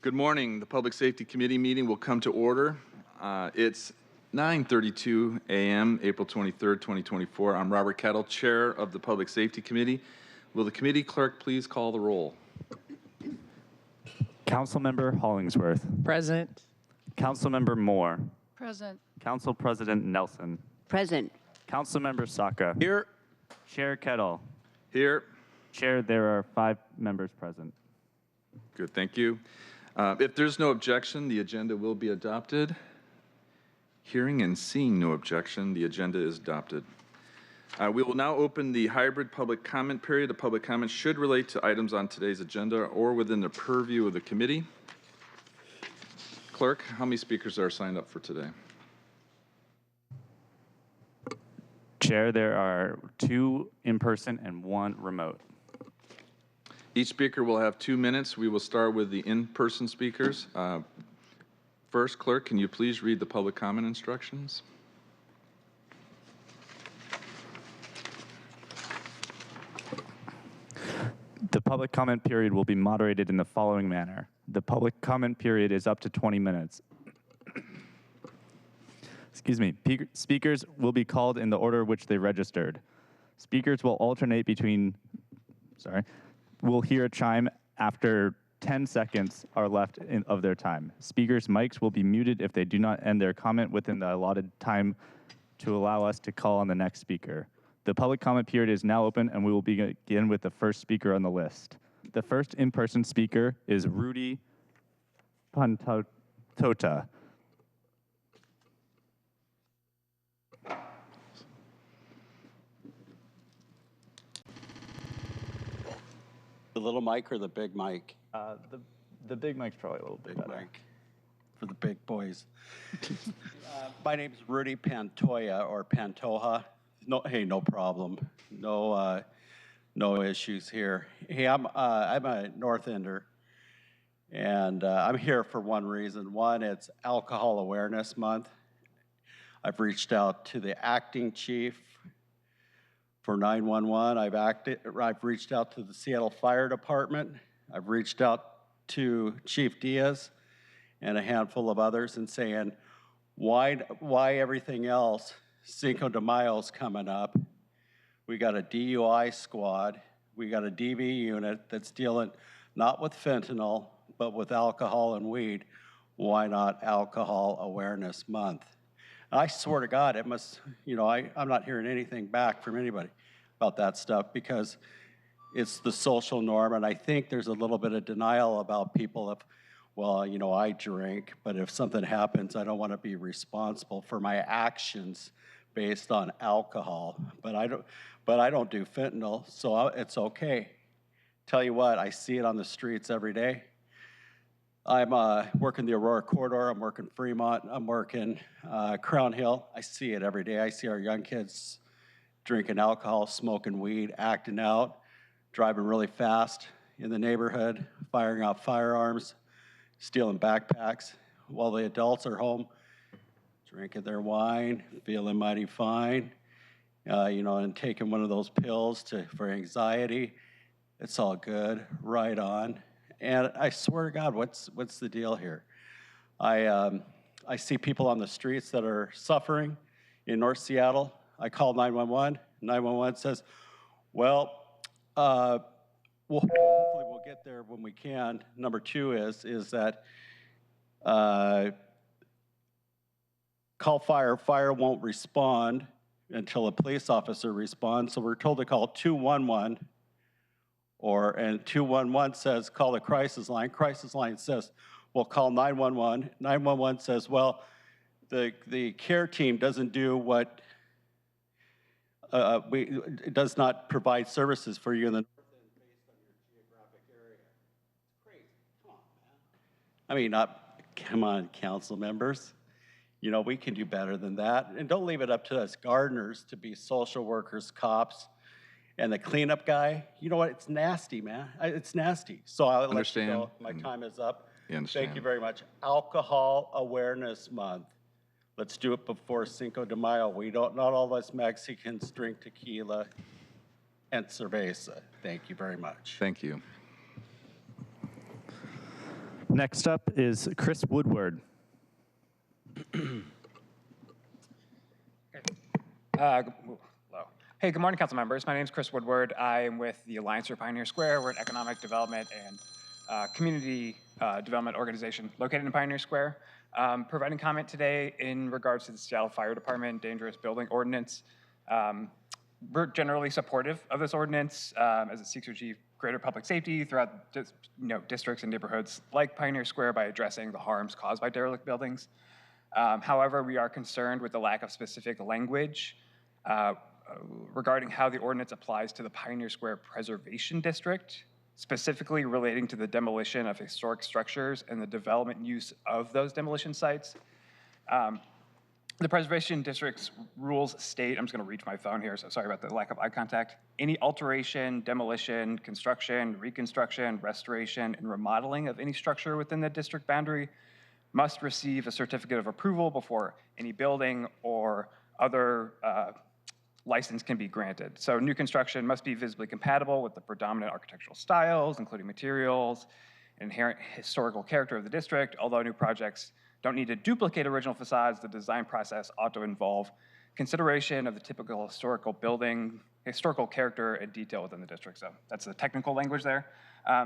Good morning. The Public Safety Committee meeting will come to order. It's 9:32 a.m., April 23rd, 2024. I'm Robert Kettle, Chair of the Public Safety Committee. Will the committee clerk please call the roll? Councilmember Hollingsworth. Present. Councilmember Moore. Present. Council President Nelson. Present. Councilmember Saka. Here. Chair Kettle. Here. Chair, there are 5 members present. Good, thank you. If there's no objection, the agenda will be adopted. Hearing and seeing no objection, the agenda is adopted. We will now open the hybrid public comment period. The public comment should relate to items on today's agenda or within the purview of the committee. Clerk, how many speakers are signed up for today? Chair, there are 2 in person and 1 remote. Each speaker will have 2 minutes. We will start with the in-person speakers. First, clerk, can you please read the public comment instructions? The public comment period will be moderated in the following manner. The public comment period is up to 20 minutes. Excuse me. Speakers will be called in the order which they registered. Speakers will alternate between, we'll hear a chime after 10 seconds are left of their time. Speakers' mics will be muted if they do not end their comment within the allotted time to allow us to call on the next speaker. The public comment period is now open, and we will begin with the first speaker on the list. The first in-person speaker is Rudy Pantota. The little mic or the big mic? The big mic's probably a little bit better. Mic for the big boys. My name is Rudy Pantoja or Pantoja. No problem. No issues here. Hey, I'm a North Ender, and I'm here for one reason. One, it's Alcohol Awareness Month. I've reached out to the acting chief for 911. I've reached out to the Seattle Fire Department. I've reached out to Chief Diaz and a handful of others and saying, why everything else? Cinco de Mayo's coming up. We got a DUI squad. We got a DV unit that's dealing not with fentanyl, but with alcohol and weed. Why not Alcohol Awareness Month? I swear to God, it must, I'm not hearing anything back from anybody about that stuff because it's the social norm, and I think there's a little bit of denial about people of, well, I drink, but if something happens, I don't want to be responsible for my actions based on alcohol. But I don't do fentanyl, so it's okay. Tell you what, I see it on the streets every day. I'm working the Aurora Corridor, I'm working Fremont, I'm working Crown Hill. I see it every day. I see our young kids drinking alcohol, smoking weed, acting out, driving really fast in the neighborhood, firing off firearms, stealing backpacks while the adults are home, drinking their wine, feeling mighty fine, and taking one of those pills for anxiety. It's all good, right on. And I swear to God, what's the deal here? I see people on the streets that are suffering in North Seattle. I call 911. 911 says, well, hopefully we'll get there when we can. Number 2 is that call fire. Fire won't respond until a police officer responds. So we're told to call 211. And 211 says, call the crisis line. Crisis line says, well, call 911. 911 says, well, the care team doesn't do what, it does not provide services for you in the north end based on your geographic area. It's crazy. Come on, man. Come on, council members. We can do better than that. And don't leave it up to us gardeners to be social workers, cops, and the cleanup guy. You know what? It's nasty, man. It's nasty. So I'll let you go. My time is up. Thank you very much. Alcohol Awareness Month. Let's do it before Cinco de Mayo. Not all of us Mexicans drink tequila and cerveza. Thank you very much. Thank you. Next up is Chris Woodward. Hello. Hey, good morning, council members. My name is Chris Woodward. I am with the Alliance for Pioneer Square. We're an economic development and community development organization located in Pioneer Square. Providing comment today in regards to the Seattle Fire Department Dangerous Building Ordinance. We're generally supportive of this ordinance as it seeks to achieve greater public safety throughout districts and neighborhoods like Pioneer Square by addressing the harms caused by derelict buildings. However, we are concerned with the lack of specific language regarding how the ordinance applies to the Pioneer Square Preservation District, specifically relating to the demolition of historic structures and the development and use of those demolition sites. The Preservation District's rules state, I'm just going to reach my phone here, so sorry about the lack of eye contact. Any alteration, demolition, construction, reconstruction, restoration, and remodeling of any structure within the district boundary must receive a certificate of approval before any building or other license can be granted. So new construction must be visibly compatible with the predominant architectural styles, including materials, inherent historical character of the district. Although new projects don't need to duplicate original facades, the design process ought to involve consideration of the typical historical building, historical character and detail within the district. So that's the technical language there.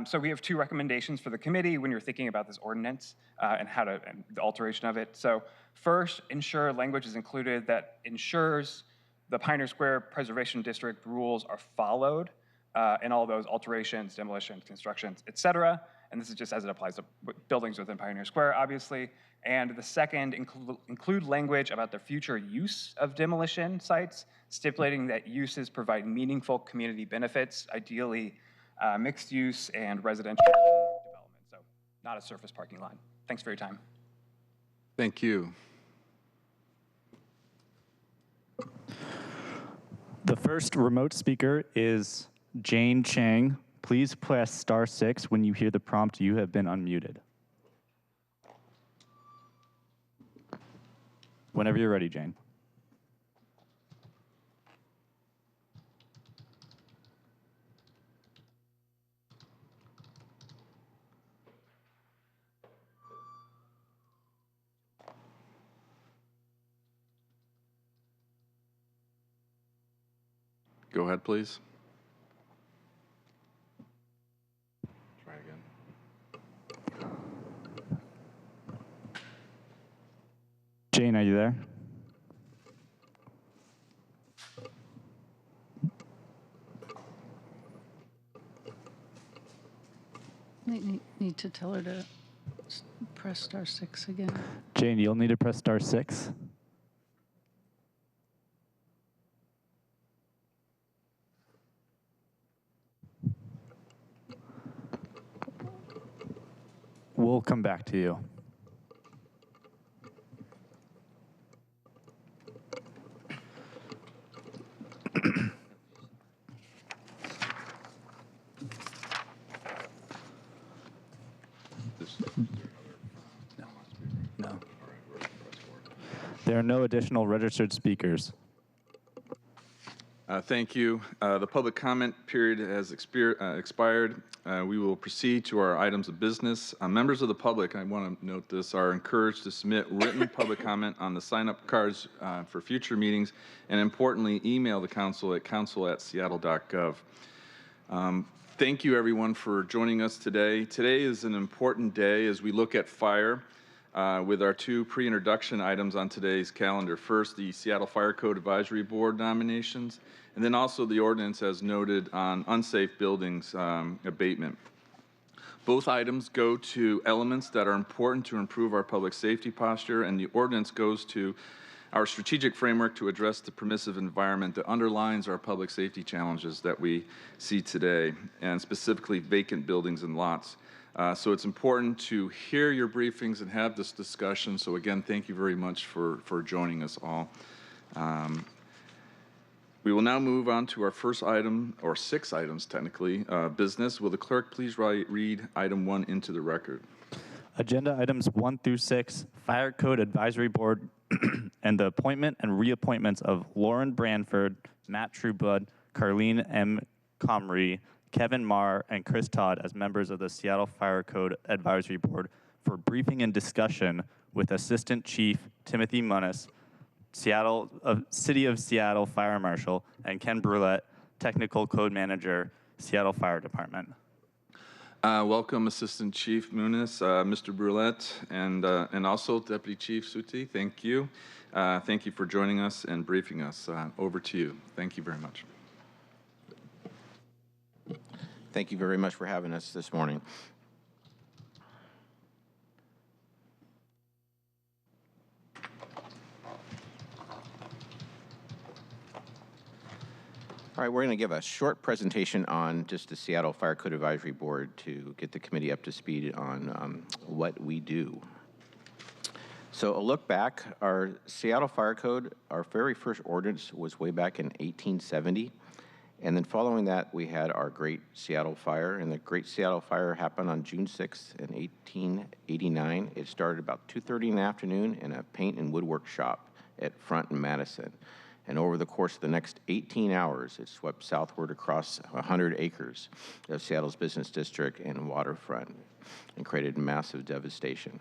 So we have two recommendations for the committee when you're thinking about this ordinance and the alteration of it. So first, ensure language is included that ensures the Pioneer Square Preservation District rules are followed in all those alterations, demolitions, constructions, et cetera. And this is just as it applies to buildings within Pioneer Square, obviously. And the second, include language about the future use of demolition sites, stipulating that uses provide meaningful community benefits, ideally mixed use and residential development. So not a surface parking lot. Thanks for your time. Thank you. The first remote speaker is Jane Chang. Please press *6 when you hear the prompt. You have been unmuted. Whenever you're ready, Jane. Go ahead, please. Try again. Jane, are you there? Need to tell her to press *6 again. Jane, you'll need to press *6. We'll come back to you. No. There are no additional registered speakers. Thank you. The public comment period has expired. We will proceed to our items of business. Members of the public, I want to note this, are encouraged to submit written public comment on the sign-up cards for future meetings, and importantly, email the council at council@seattle.gov. Thank you, everyone, for joining us today. Today is an important day as we look at fire with our two pre-introduction items on today's calendar. First, the Seattle Fire Code Advisory Board nominations, and then also the ordinance as noted on unsafe buildings abatement. Both items go to elements that are important to improve our public safety posture, and the ordinance goes to our strategic framework to address the permissive environment that underlines our public safety challenges that we see today, and specifically vacant buildings and lots. So it's important to hear your briefings and have this discussion. So again, thank you very much for joining us all. We will now move on to our first item, or 6 items technically, business. Will the clerk please read item 1 into the record? Agenda items 1 through 6, Fire Code Advisory Board and the appointment and reappointments of Lauren Branford, Matt Trueblood, Carlene M. Comrie, Kevin Marr, and Chris Todd as members of the Seattle Fire Code Advisory Board for briefing and discussion with Assistant Chief Timothy Munnis, City of Seattle Fire Marshal, and Ken Brulette, Technical Code Manager, Seattle Fire Department. Welcome, Assistant Chief Muniz, Mr. Brulette, and also Deputy Chief Suti. Thank you. Thank you for joining us and briefing us. Over to you. Thank you very much. Thank you very much for having us this morning. All right, we're going to give a short presentation on just the Seattle Fire Code Advisory Board to get the committee up to speed on what we do. So a look back, our Seattle Fire Code, our very first ordinance was way back in 1870. And then following that, we had our Great Seattle Fire, and the Great Seattle Fire happened on June 6th in 1889. It started about 2:30 in the afternoon in a paint and woodwork shop at Front and Madison. And over the course of the next 18 hours, it swept southward across 100 acres of Seattle's business district and waterfront and created massive devastation.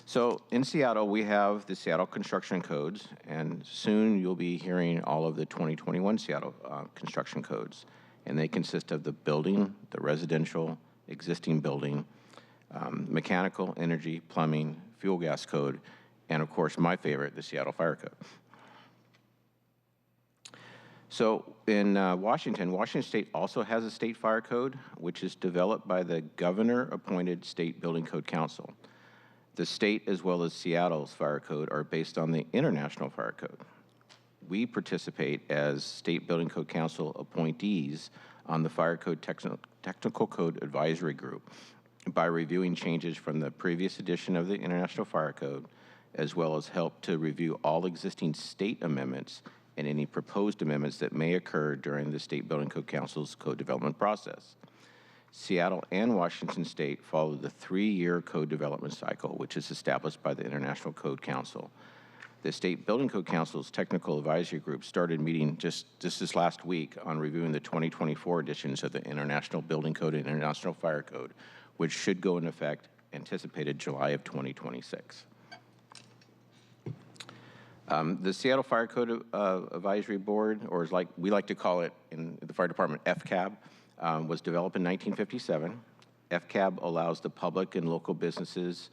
So in Seattle, we have the Seattle construction codes, and soon you'll be hearing all of the 2021 Seattle construction codes. And they consist of the building, the residential, existing building, mechanical, energy, plumbing, fuel gas code, and of course, my favorite, the Seattle Fire Code. So in Washington State also has a state fire code, which is developed by the governor-appointed State Building Code Council. The state, as well as Seattle's fire code, are based on the International Fire Code. We participate as State Building Code Council appointees on the Fire Code Technical Code Advisory Group by reviewing changes from the previous edition of the International Fire Code, as well as help to review all existing state amendments and any proposed amendments that may occur during the State Building Code Council's code development process. Seattle and Washington State follow the 3-year code development cycle, which is established by the International Code Council. The State Building Code Council's Technical Advisory Group started meeting just this last week on reviewing the 2024 editions of the International Building Code and International Fire Code, which should go into effect anticipated July of 2026. The Seattle Fire Code Advisory Board, or as we like to call it in the fire department, FCAB, was developed in 1957. FCAB allows the public and local businesses,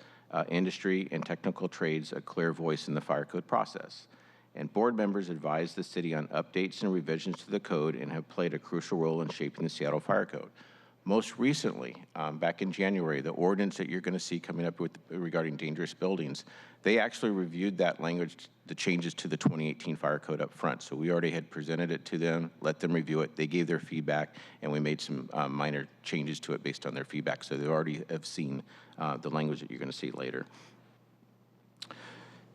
industry, and technical trades a clear voice in the fire code process. And board members advise the city on updates and revisions to the code and have played a crucial role in shaping the Seattle Fire Code. Most recently, back in January, the ordinance that you're going to see coming up regarding dangerous buildings, they actually reviewed that language, the changes to the 2018 Fire Code up front. So we already had presented it to them, let them review it. They gave their feedback, and we made some minor changes to it based on their feedback. So they already have seen the language that you're going to see later.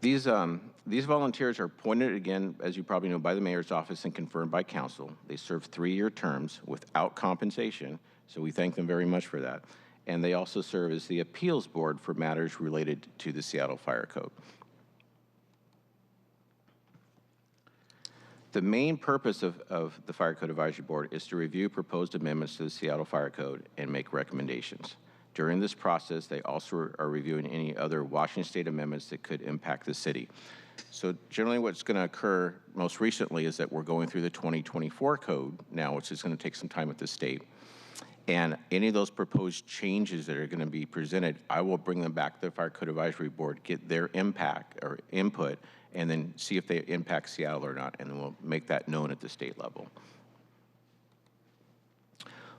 These volunteers are appointed, again, as you probably know, by the mayor's office and confirmed by council. They serve 3-year terms without compensation, so we thank them very much for that. And they also serve as the appeals board for matters related to the Seattle Fire Code. The main purpose of the Fire Code Advisory Board is to review proposed amendments to the Seattle Fire Code and make recommendations. During this process, they also are reviewing any other Washington State amendments that could impact the city. So generally what's going to occur most recently is that we're going through the 2024 code now, which is going to take some time with the state. And any of those proposed changes that are going to be presented, I will bring them back to the Fire Code Advisory Board, get their impact or input, and then see if they impact Seattle or not, and then we'll make that known at the state level.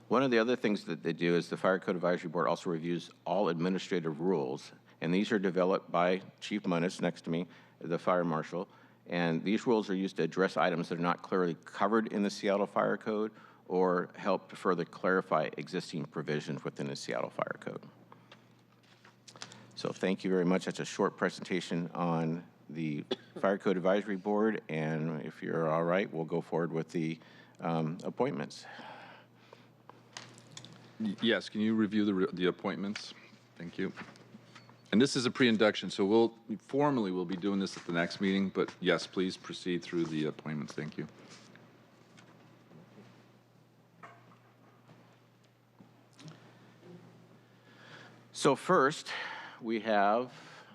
One of the other things that they do is the Fire Code Advisory Board also reviews all administrative rules, and these are developed by Chief Munnis next to me, the Fire Marshal, and these rules are used to address items that are not clearly covered in the Seattle Fire Code or help to further clarify existing provisions within the Seattle Fire Code. So thank you very much. That's a short presentation on the Fire Code Advisory Board, and if you're all right, we'll go forward with the appointments. Yes, can you review the appointments? Thank you. And this is a pre-induction, so we'll be doing this at the next meeting, but yes, please proceed through the appointments. Thank you. So first, we have,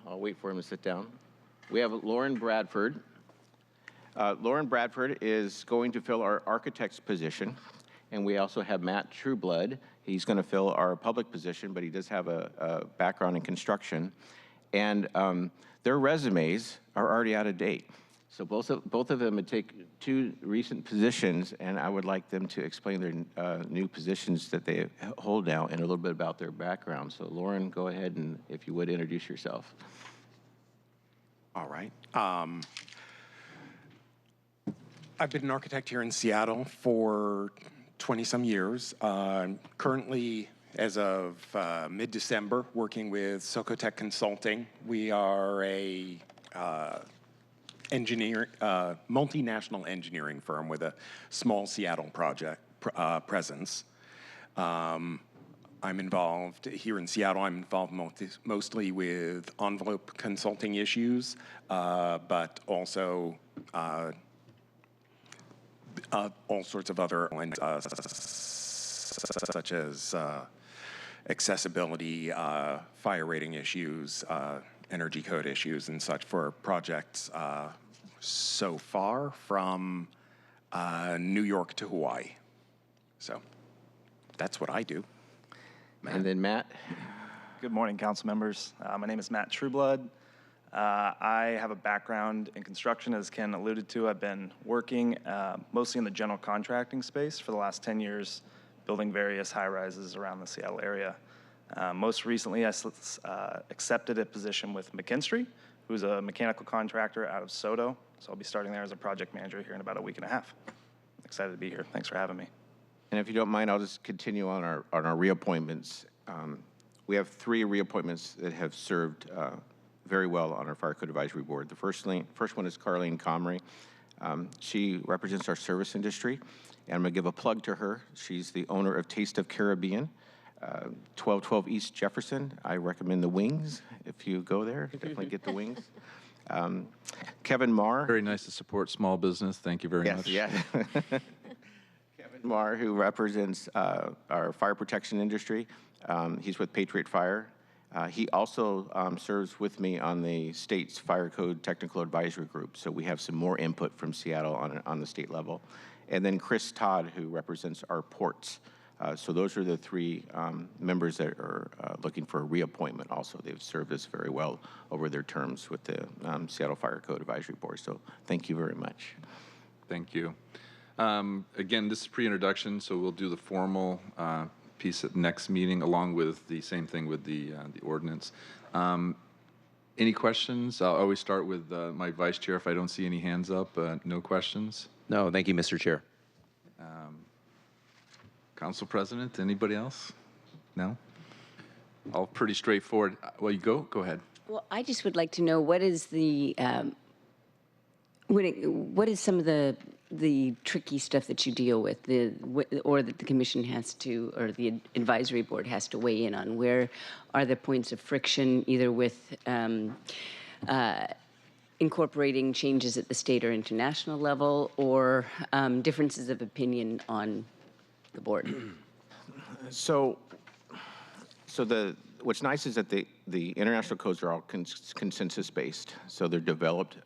I'll wait for him to sit down. We have Lauren Bradford. Lauren Bradford is going to fill our architect's position. And we also have Matt Trueblood. He's going to fill our public position, but he does have a background in construction. And their resumes are already out of date. So both of them would take two recent positions, and I would like them to explain their new positions that they hold now and a little bit about their background. So Lauren, go ahead and, if you would, introduce yourself. All right. I've been an architect here in Seattle for 20-some years. Currently, as of mid-December, working with Socotec Consulting. We are a multinational engineering firm with a small Seattle presence. I'm involved here in Seattle. I'm involved mostly with envelope consulting issues, but also all sorts of other such as accessibility, fire rating issues, energy code issues, and such for projects so far from New York to Hawaii. So that's what I do. And then Matt. Good morning, council members. My name is Matt Trueblood. I have a background in construction, as Ken alluded to. I've been working mostly in the general contracting space for the last 10 years, building various high-rises around the Seattle area. Most recently, I accepted a position with McKinstry, who's a mechanical contractor out of Soto. So I'll be starting there as a project manager here in about a week and a half. Excited to be here. Thanks for having me. And if you don't mind, I'll just continue on our reappointments. We have 3 reappointments that have served very well on our Fire Code Advisory Board. The first one is Carlene Comrie. She represents our service industry, and I'm going to give a plug to her. She's the owner of Taste of Caribbean, 1212 East Jefferson. I recommend the wings. If you go there, definitely get the wings. Kevin Marr. Very nice to support small business. Thank you very much. Yes. Kevin Marr, who represents our fire protection industry. He's with Patriot Fire. He also serves with me on the state's Fire Code Technical Advisory Group, so we have some more input from Seattle on the state level. And then Chris Todd, who represents our ports. So those are the 3 members that are looking for a reappointment also. They've served us very well over their terms with the Seattle Fire Code Advisory Board, so thank you very much. Thank you. Again, this is pre-introduction, so we'll do the formal piece at the next meeting, along with the same thing with the ordinance. Any questions? I'll always start with my vice chair if I don't see any hands up. No questions? No, thank you, Mr. Chair. Council President, anybody else? No? All pretty straightforward. Well, you go ahead. Well, I just would like to know what is the, what is some of the tricky stuff that you deal with, or that the commission has to, or the advisory board has to weigh in on? Where are the points of friction, either with incorporating changes at the state or international level, or differences of opinion on the board? So what's nice is that the international codes are all consensus-based, so they're developed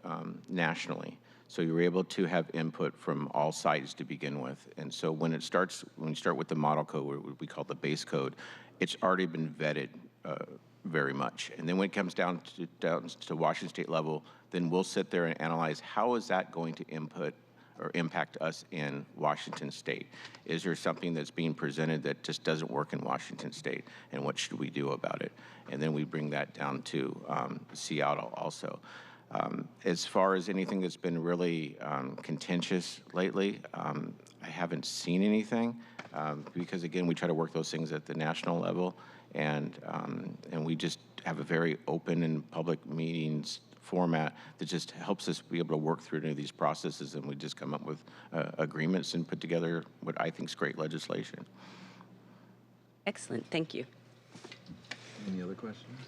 nationally. So you're able to have input from all sides to begin with. And so when you start with the model code, what we call the base code, it's already been vetted very much. And then when it comes down to Washington state level, then we'll sit there and analyze how is that going to input or impact us in Washington state? Is there something that's being presented that just doesn't work in Washington state, and what should we do about it? And then we bring that down to Seattle also. As far as anything that's been really contentious lately, I haven't seen anything because, again, we try to work those things at the national level, and we just have a very open and public meetings format that just helps us be able to work through any of these processes, and we just come up with agreements and put together what I think is great legislation. Excellent, thank you. Any other questions?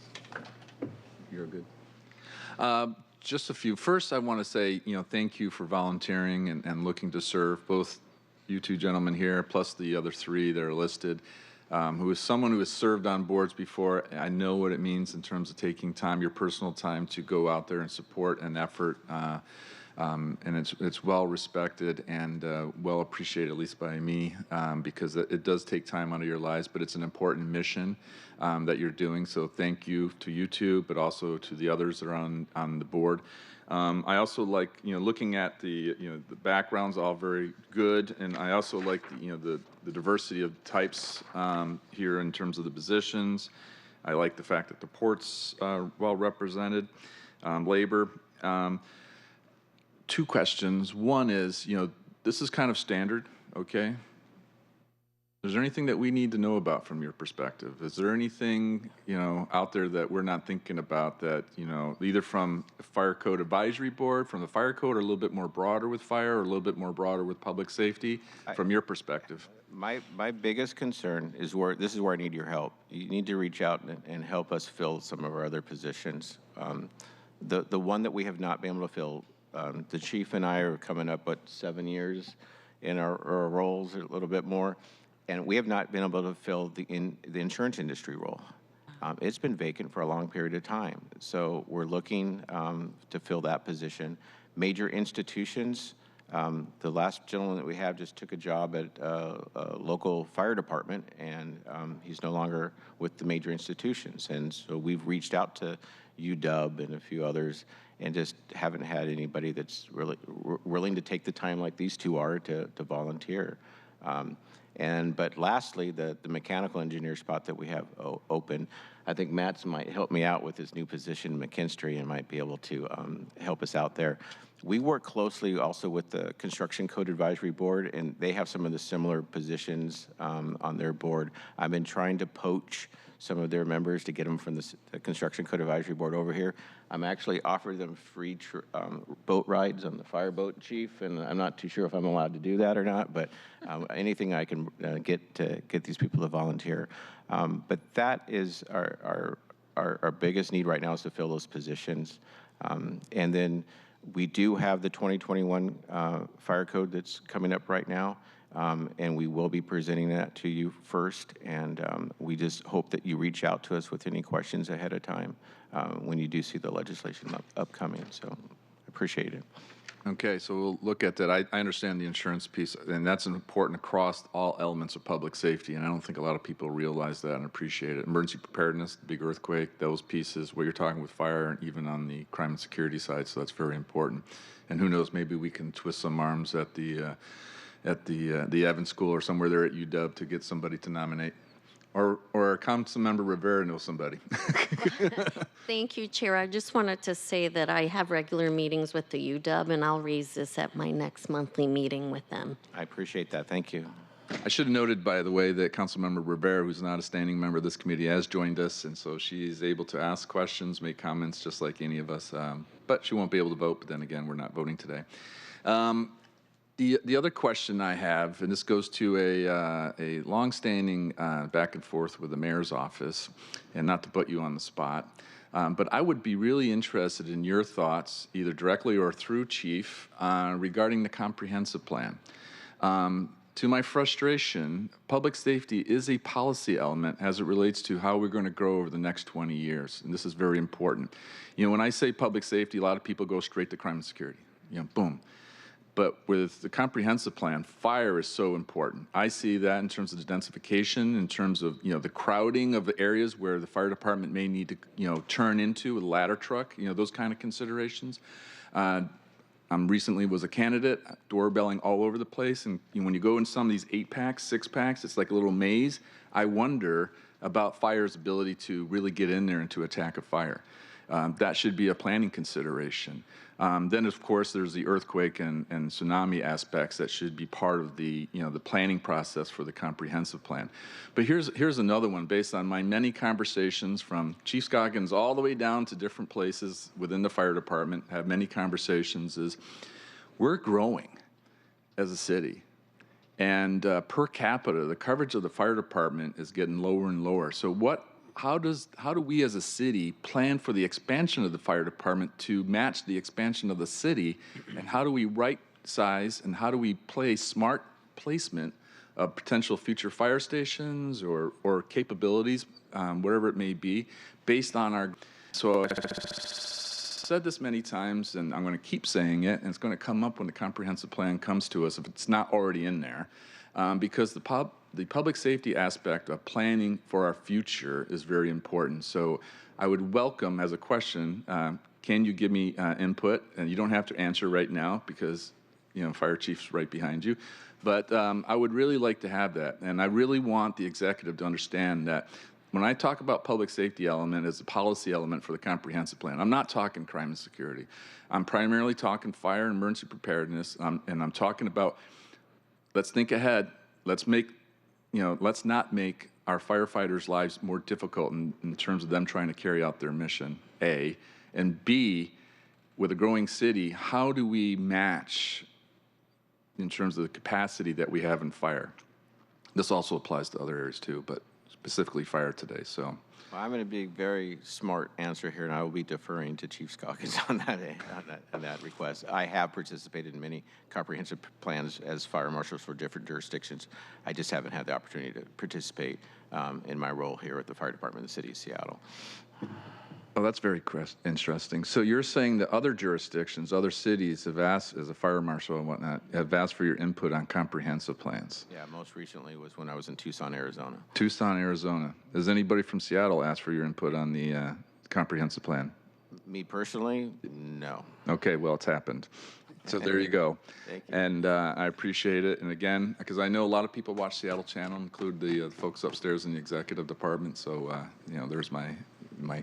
You're good. Just a few. First, I want to say, thank you for volunteering and looking to serve, both you 2 gentlemen here, plus the other 3 that are listed. who is someone who has served on boards before. I know what it means in terms of taking time, your personal time, to go out there and support an effort. And it's well respected and well appreciated, at least by me, because it does take time out of your lives, but it's an important mission that you're doing. So thank you to you two, but also to the others that are on the board. I also like, looking at the backgrounds, all very good, and I also like the diversity of types here in terms of the positions. I like the fact that the ports are well represented, labor. Two questions. One is, this is kind of standard, okay? Is there anything that we need to know about from your perspective? Is there anything, out there that we're not thinking about that, either from the Fire Code Advisory Board, from the Fire Code, or a little bit more broader with fire, or a little bit more broader with public safety, from your perspective? My biggest concern is this is where I need your help. You need to reach out and help us fill some of our other positions. The one that we have not been able to fill, the chief and I are coming up, 7 years in our roles, a little bit more. And we have not been able to fill the insurance industry role. It's been vacant for a long period of time. So we're looking to fill that position. Major institutions, the last gentleman that we have just took a job at a local fire department, and he's no longer with the major institutions. And so we've reached out to UW and a few others and just haven't had anybody that's really willing to take the time like these two are to volunteer. But lastly, the mechanical engineer spot that we have open, I think Matt's might help me out with his new position in McKinstry and might be able to help us out there. We work closely also with the Construction Code Advisory Board, and they have some of the similar positions on their board. I've been trying to poach some of their members to get them from the Construction Code Advisory Board over here. I'm actually offering them free boat rides on the fireboat, Chief, and I'm not too sure if I'm allowed to do that or not, but anything I can get to get these people to volunteer. But that is our biggest need right now, is to fill those positions. And then we do have the 2021 fire code that's coming up right now. And we will be presenting that to you first, and we just hope that you reach out to us with any questions ahead of time when you do see the legislation upcoming. So I appreciate it. Okay, so we'll look at that. I understand the insurance piece, and that's important across all elements of public safety, and I don't think a lot of people realize that and appreciate it. Emergency preparedness, the big earthquake, those pieces, what you're talking with fire, and even on the crime and security side, so that's very important. And who knows, maybe we can twist some arms at the Evans School or somewhere there at UW to get somebody to nominate. Or Councilmember Rivera knows somebody. Thank you, Chair. I just wanted to say that I have regular meetings with the UW, and I'll raise this at my next monthly meeting with them. I appreciate that. Thank you. I should have noted, by the way, that Councilmember Rivera, who's not a standing member of this committee, has joined us, and so she's able to ask questions, make comments, just like any of us. But she won't be able to vote, but then again, we're not voting today. The other question I have, and this goes to a longstanding back and forth with the mayor's office, and not to put you on the spot, but I would be really interested in your thoughts, either directly or through Chief, regarding the comprehensive plan. To my frustration, public safety is a policy element as it relates to how we're going to grow over the next 20 years, and this is very important. When I say public safety, a lot of people go straight to crime and security. Boom. But with the comprehensive plan, fire is so important. I see that in terms of the densification, in terms of the crowding of the areas where the fire department may need to turn into with a ladder truck, those kind of considerations. Recently was a candidate, doorbelling all over the place, and when you go in some of these 8-packs, 6-packs, it's like a little maze. I wonder about fire's ability to really get in there and to attack a fire. That should be a planning consideration. Then, of course, there's the earthquake and tsunami aspects that should be part of the the planning process for the comprehensive plan. But here's another one based on my many conversations from Chief Scoggins all the way down to different places within the fire department. Have many conversations. Is we're growing as a city, and per capita, the coverage of the fire department is getting lower and lower. So how do we as a city plan for the expansion of the fire department to match the expansion of the city, and how do we right size and how do we play smart placement of potential future fire stations or capabilities, whatever it may be, based on our. So I've said this many times, and I'm going to keep saying it, and it's going to come up when the comprehensive plan comes to us if it's not already in there, because the public safety aspect of planning for our future is very important. So I would welcome, as a question, can you give me input? And you don't have to answer right now because, fire chief's right behind you. But I would really like to have that. And I really want the executive to understand that when I talk about public safety element as a policy element for the comprehensive plan, I'm not talking crime and security. I'm primarily talking fire and emergency preparedness, and I'm talking about, let's think ahead. Let's not make our firefighters' lives more difficult in terms of them trying to carry out their mission, A. And B, with a growing city, how do we match in terms of the capacity that we have in fire? This also applies to other areas too, but specifically fire today. So, well, I'm going to be a very smart answer here, and I will be deferring to Chief Scoggins on that request. I have participated in many comprehensive plans as fire marshals for different jurisdictions. I just haven't had the opportunity to participate in my role here at the fire department in the city of Seattle. Oh, that's very interesting. So you're saying that other jurisdictions, other cities have asked, as a fire marshal and whatnot, have asked for your input on comprehensive plans? Yeah, most recently was when I was in Tucson, Arizona. Tucson, Arizona. Has anybody from Seattle asked for your input on the comprehensive plan? Me personally, no. Okay, well, it's happened. So there you go. Thank you. And I appreciate it. And again, because I know a lot of people watch Seattle Channel, include the folks upstairs in the executive department. So, there's my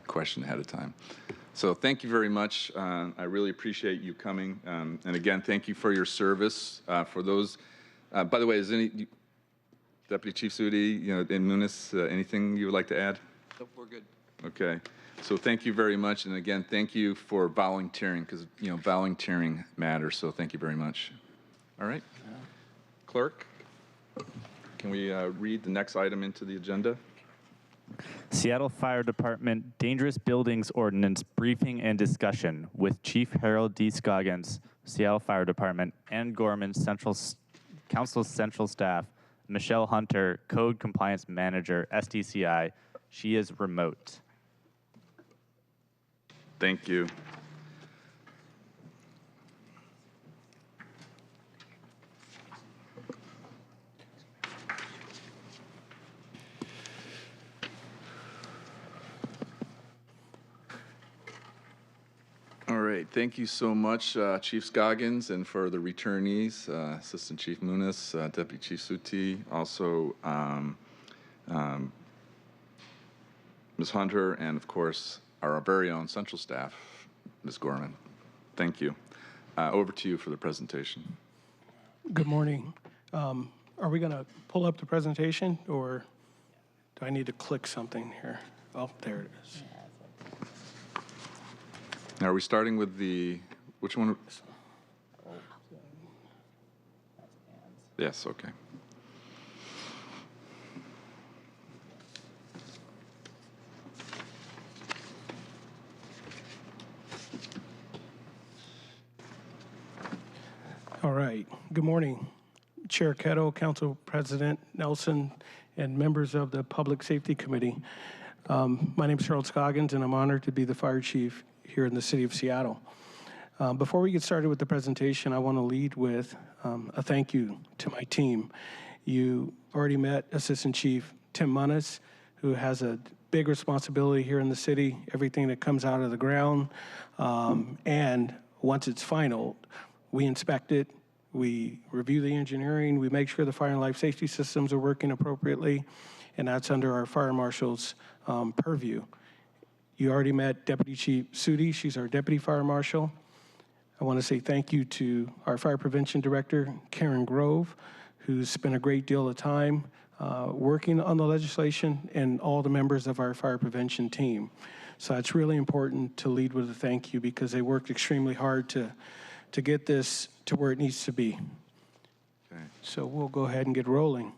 question ahead of time. So thank you very much. I really appreciate you coming. And again, thank you for your service. For those, by the way, is any Deputy Chief Sudi, and Muniz, anything you would like to add? Nope, we're good. Okay. So thank you very much. And again, thank you for volunteering, because, volunteering matters. So thank you very much. All right. Clerk, can we read the next item into the agenda? Seattle Fire Department Dangerous Buildings Ordinance Briefing and Discussion with Chief Harold D. Scoggins, Seattle Fire Department, Ann Gorman, Council Central Staff, Michelle Hunter, Code Compliance Manager, SDCI. She is remote. Thank you. All right, thank you so much, Chief Scoggins, and for the returnees, Assistant Chief Muniz, Deputy Chief Suti, also Ms. Hunter, and of course, our very own central staff, Ms. Gorman. Thank you. Over to you for the presentation. Good morning. Are we going to pull up the presentation, or do I need to click something here? Oh, there it is. Now, are we starting with which one? Yes, okay. All right. Good morning, Chair Kettle, Council President Nelson, and members of the Public Safety Committee. My name is Harold Scoggins, and I'm honored to be the fire chief here in the city of Seattle. Before we get started with the presentation, I want to lead with a thank you to my team. You already met Assistant Chief Tim Muniz, who has a big responsibility here in the city, everything that comes out of the ground. And once it's final, we inspect it, we review the engineering, we make sure the fire and life safety systems are working appropriately, and that's under our fire marshal's purview. You already met Deputy Chief Sudi. She's our Deputy Fire Marshal. I want to say thank you to our Fire Prevention Director, Karen Grove, who's spent a great deal of time working on the legislation, and all the members of our fire prevention team. So it's really important to lead with a thank you, because they worked extremely hard to get this to where it needs to be. Okay. So we'll go ahead and get rolling.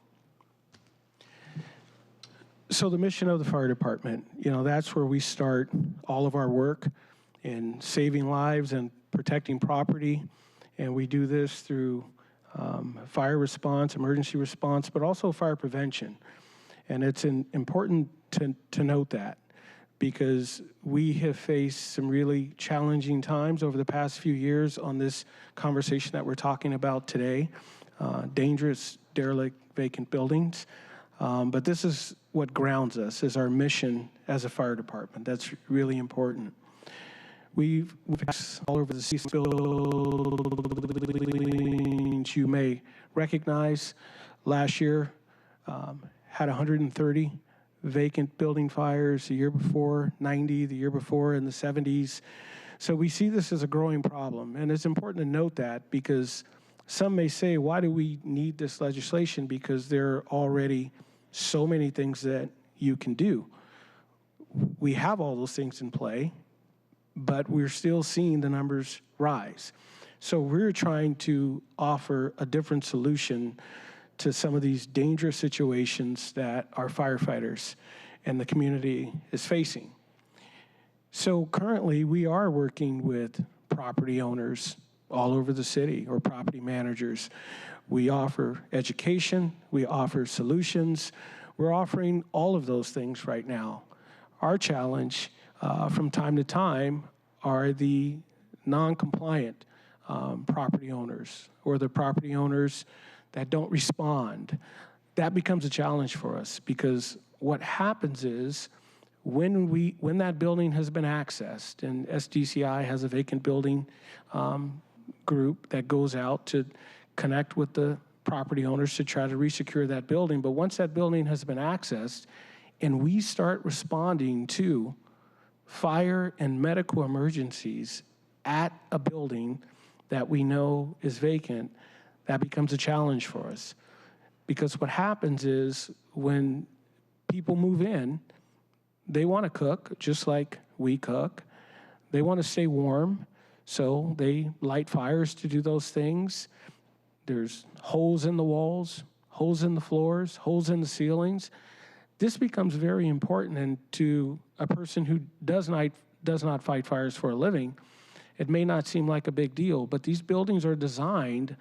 So the mission of the fire department, that's where we start all of our work in saving lives and protecting property. And we do this through fire response, emergency response, but also fire prevention. And it's important to note that, because we have faced some really challenging times over the past few years on this conversation that we're talking about today, dangerous, derelict, vacant buildings. But this is what grounds us, is our mission as a fire department. That's really important. We've all over the city buildings you may recognize. Last year had 130 vacant building fires, the year before 90, the year before in the 70s. So we see this as a growing problem, and it's important to note that, because some may say, why do we need this legislation? Because there are already so many things that you can do. We have all those things in play, but we're still seeing the numbers rise. So we're trying to offer a different solution to some of these dangerous situations that our firefighters and the community is facing. So currently, we are working with property owners all over the city, or property managers. We offer education, we offer solutions. We're offering all of those things right now. Our challenge from time to time are the non-compliant property owners, or the property owners that don't respond. That becomes a challenge for us, because what happens is when that building has been accessed, and SDCI has a vacant building group that goes out to connect with the property owners to try to resecure that building. But once that building has been accessed and we start responding to fire and medical emergencies at a building that we know is vacant, that becomes a challenge for us. Because what happens is when people move in, they want to cook just like we cook. They want to stay warm, so they light fires to do those things. There's holes in the walls, holes in the floors, holes in the ceilings. This becomes very important, and to a person who does not fight fires for a living, it may not seem like a big deal, but these buildings are designed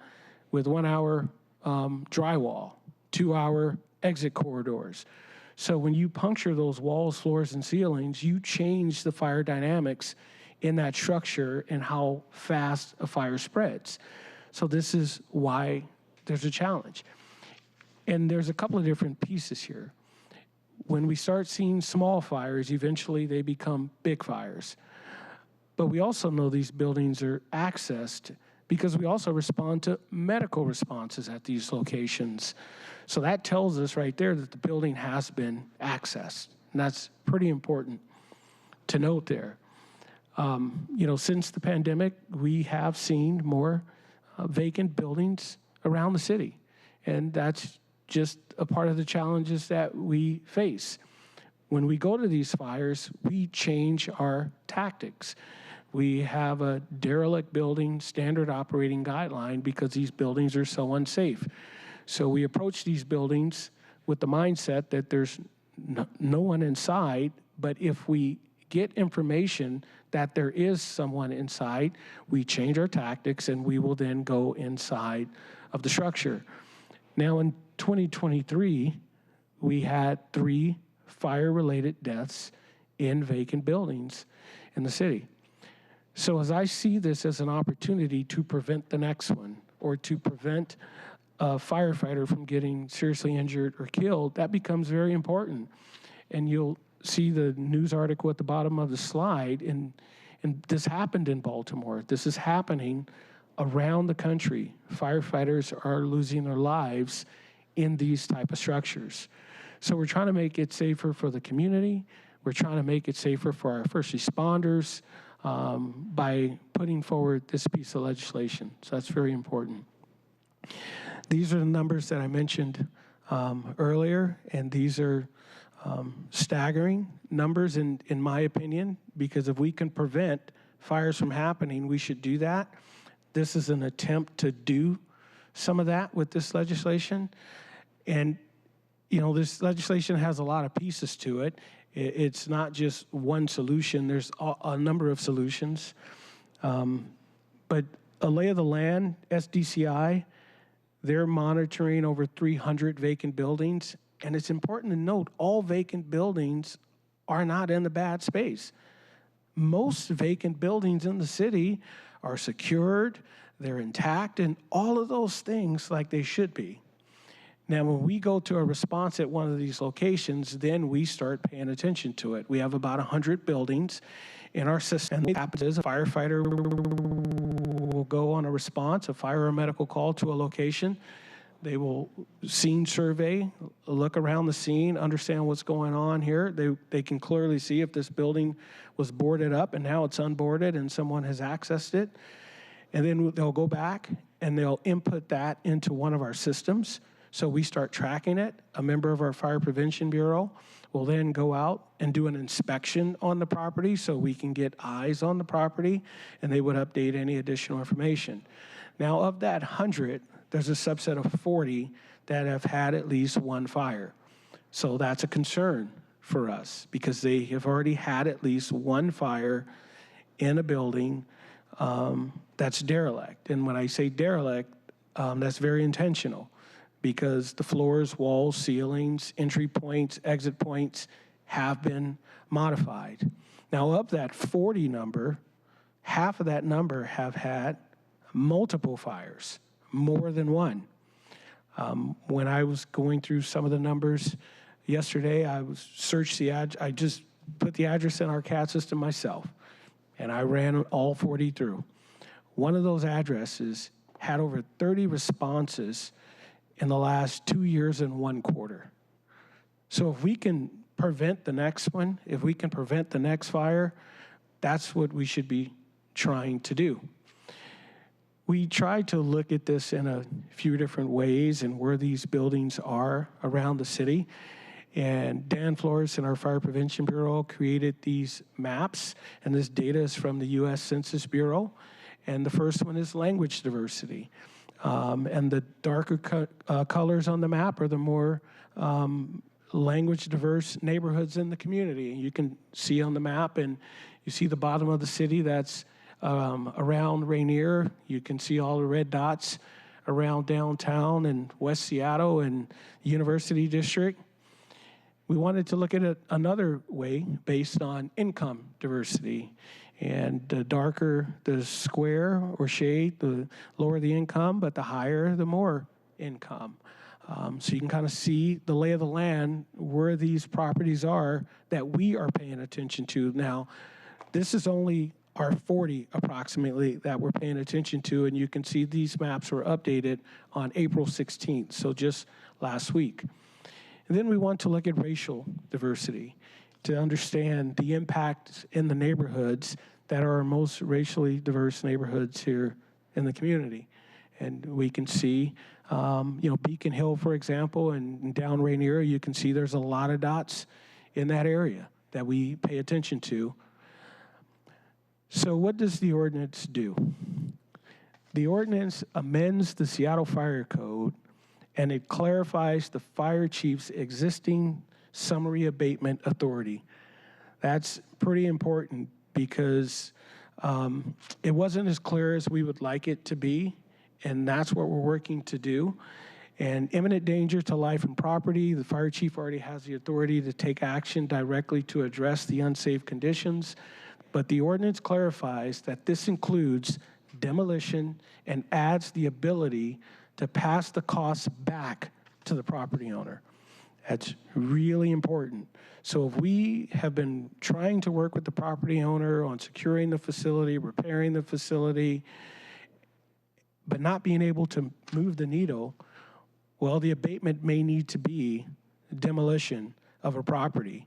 with 1 hour drywall, 2 hour exit corridors. So when you puncture those walls, floors, and ceilings, you change the fire dynamics in that structure and how fast a fire spreads. So this is why there's a challenge. And there's a couple of different pieces here. When we start seeing small fires, eventually they become big fires. But we also know these buildings are accessed because we also respond to medical responses at these locations. So that tells us right there that the building has been accessed. And that's pretty important to note there. Since the pandemic, we have seen more vacant buildings around the city. And that's just a part of the challenges that we face. When we go to these fires, we change our tactics. We have a derelict building standard operating guideline because these buildings are so unsafe. So we approach these buildings with the mindset that there's no one inside, but if we get information that there is someone inside, we change our tactics and we will then go inside of the structure. Now in 2023, we had 3 fire-related deaths in vacant buildings in the city. So as I see this as an opportunity to prevent the next one, or to prevent a firefighter from getting seriously injured or killed, that becomes very important. And you'll see the news article at the bottom of the slide, and this happened in Baltimore. This is happening around the country. Firefighters are losing their lives in these type of structures. So we're trying to make it safer for the community. We're trying to make it safer for our first responders by putting forward this piece of legislation. So that's very important. These are the numbers that I mentioned earlier, and these are staggering numbers in my opinion, because if we can prevent fires from happening, we should do that. This is an attempt to do some of that with this legislation. And, this legislation has a lot of pieces to it. It's not just one solution. There's a number of solutions. But a lay of the land, SDCI They're monitoring over 300 vacant buildings. And it's important to note, all vacant buildings are not in the bad space. Most vacant buildings in the city are secured, they're intact, and all of those things like they should be. Now, when we go to a response at one of these locations, then we start paying attention to it. We have about 100 buildings in our system. And what happens is a firefighter will go on a response, a fire or medical call to a location. They will scene survey, look around the scene, understand what's going on here. They can clearly see if this building was boarded up and now it's unboarded and someone has accessed it. And then they'll go back and they'll input that into one of our systems. So we start tracking it. A member of our Fire Prevention Bureau will then go out and do an inspection on the property so we can get eyes on the property, and they would update any additional information. Now, of that 100, there's a subset of 40 that have had at least one fire. So that's a concern for us because they have already had at least one fire in a building that's derelict. And when I say derelict, that's very intentional, because the floors, walls, ceilings, entry points, exit points have been modified. Now, of that 40 number, half of that number have had multiple fires, more than one. When I was going through some of the numbers yesterday, I just put the address in our CAD system myself, and I ran all 40 through. One of those addresses had over 30 responses in the last 2 years and 1 quarter. So if we can prevent the next one, if we can prevent the next fire, that's what we should be trying to do. We tried to look at this in a few different ways and where these buildings are around the city. And Dan Flores in our Fire Prevention Bureau created these maps, and this data is from the U.S. Census Bureau. And the first one is language diversity. And the darker colors on the map are the more language diverse neighborhoods in the community. And you can see on the map, and you see the bottom of the city that's around Rainier. You can see all the red dots around downtown and West Seattle and University District. We wanted to look at it another way based on income diversity. And the darker the square or shade, the lower the income, but the higher, the more income. So you can kind of see the lay of the land, where these properties are that we are paying attention to. Now, this is only our 40 approximately that we're paying attention to, and you can see these maps were updated on April 16th, so just last week. And then we want to look at racial diversity to understand the impact in the neighborhoods that are our most racially diverse neighborhoods here in the community. And we can see, Beacon Hill, for example, and down Rainier, you can see there's a lot of dots in that area that we pay attention to. So what does the ordinance do? The ordinance amends the Seattle Fire Code, and it clarifies the fire chief's existing summary abatement authority. That's pretty important because it wasn't as clear as we would like it to be, and that's what we're working to do. And imminent danger to life and property, the fire chief already has the authority to take action directly to address the unsafe conditions, but the ordinance clarifies that this includes demolition and adds the ability to pass the costs back to the property owner. That's really important. So if we have been trying to work with the property owner on securing the facility, repairing the facility, but not being able to move the needle, well, the abatement may need to be demolition of a property.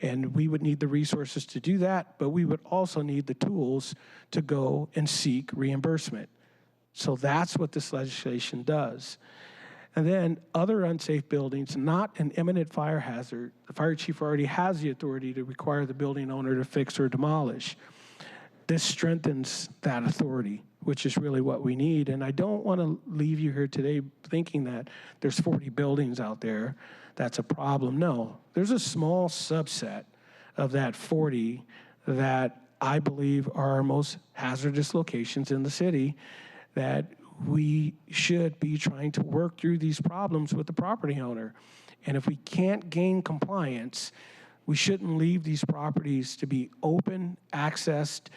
And we would need the resources to do that, but we would also need the tools to go and seek reimbursement. So that's what this legislation does. And then other unsafe buildings, not an imminent fire hazard, the fire chief already has the authority to require the building owner to fix or demolish. This strengthens that authority, which is really what we need. And I don't want to leave you here today thinking that there's 40 buildings out there that's a problem. No, there's a small subset of that 40 that I believe are our most hazardous locations in the city that we should be trying to work through these problems with the property owner. And if we can't gain compliance, we shouldn't leave these properties to be open, accessed,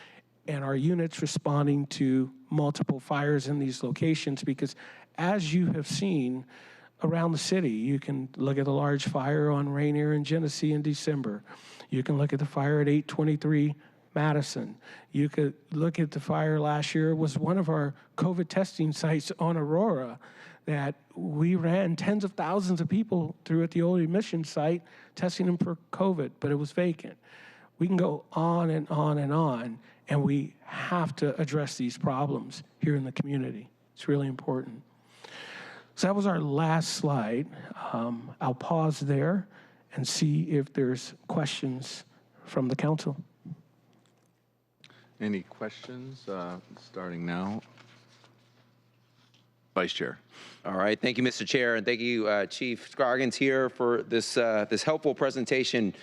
and our units responding to multiple fires in these locations, because as you have seen around the city, you can look at the large fire on Rainier and Genesee in December. You can look at the fire at 823 Madison. You could look at the fire last year. It was one of our COVID testing sites on Aurora that we ran tens of thousands of people through at the old emission site, testing them for COVID, but it was vacant. We can go on and on and on, and we have to address these problems here in the community. It's really important. So that was our last slide. I'll pause there and see if there's questions from the council. Any questions starting now? Vice Chair. All right, thank you, Mr. Chair, and thank you, Chief Scoggins here for this this helpful presentation.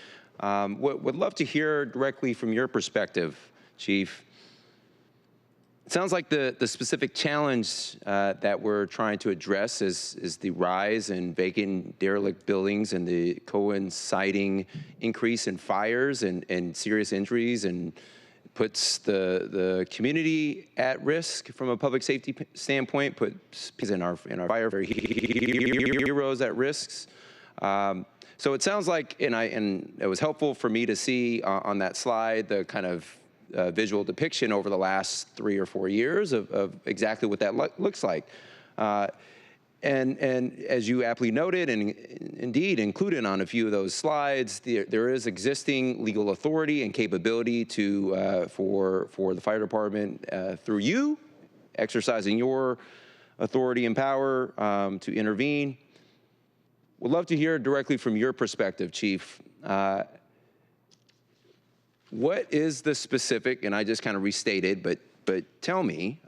Would love to hear directly from your perspective, Chief. It sounds like the specific challenge that we're trying to address is the rise in vacant derelict buildings and the coinciding increase in fires and serious injuries, and puts the community at risk from a public safety standpoint, puts in our fire heroes at risks. So it sounds like, and it was helpful for me to see on that slide the kind of visual depiction over the last 3 or 4 years of exactly what that looks like. And as you aptly noted, and indeed included on a few of those slides, there is existing legal authority and capability to for the fire department through you, exercising your authority and power to intervene. Would love to hear directly from your perspective, Chief. What is the specific, and I just kind of restated, but tell me,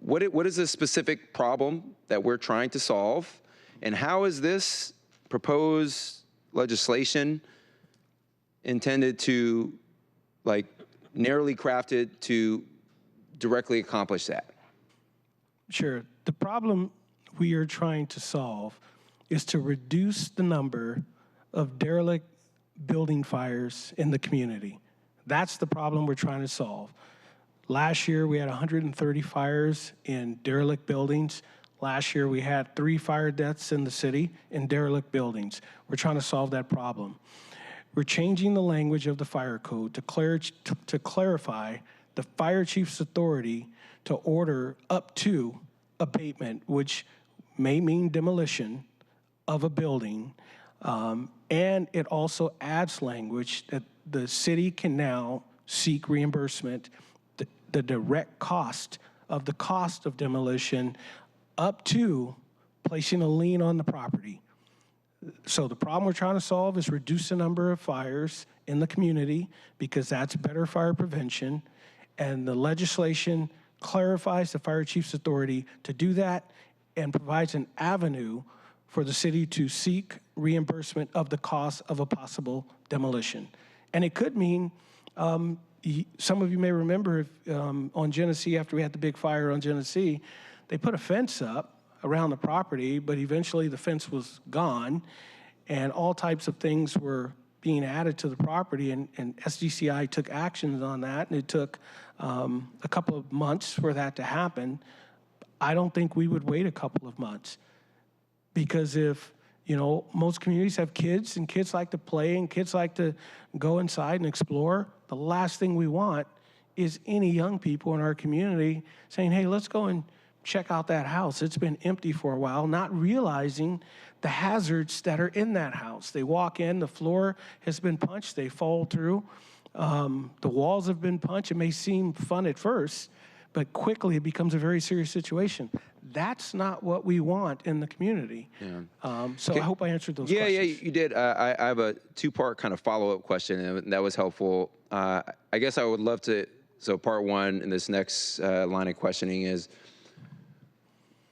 what is the specific problem that we're trying to solve, and how is this proposed legislation intended to, like, narrowly crafted to directly accomplish that? Sure. The problem we are trying to solve is to reduce the number of derelict building fires in the community. That's the problem we're trying to solve. Last year, we had 130 fires in derelict buildings. Last year, we had 3 fire deaths in the city in derelict buildings. We're trying to solve that problem. We're changing the language of the fire code to clarify the fire chief's authority to order up to abatement, which may mean demolition of a building. And it also adds language that the city can now seek reimbursement, the direct cost of demolition, up to placing a lien on the property. So the problem we're trying to solve is reduce the number of fires in the community, because that's better fire prevention. And the legislation clarifies the fire chief's authority to do that and provides an avenue for the city to seek reimbursement of the cost of a possible demolition. And it could mean, some of you may remember on Genesee, after we had the big fire on Genesee, they put a fence up around the property, but eventually the fence was gone, and all types of things were being added to the property, and SDCI took actions on that, and it took a couple of months for that to happen. I don't think we would wait a couple of months, because if, most communities have kids, and kids like to play, and kids like to go inside and explore, the last thing we want is any young people in our community saying, hey, let's go and check out that house. It's been empty for a while, not realizing the hazards that are in that house. They walk in, the floor has been punched, they fall through, the walls have been punched. It may seem fun at first, but quickly it becomes a very serious situation. That's not what we want in the community. Yeah. So I hope I answered those questions. Yeah, you did. I have a 2-part kind of follow-up question, and that was helpful. I guess I would love to, so part 1 in this next line of questioning is,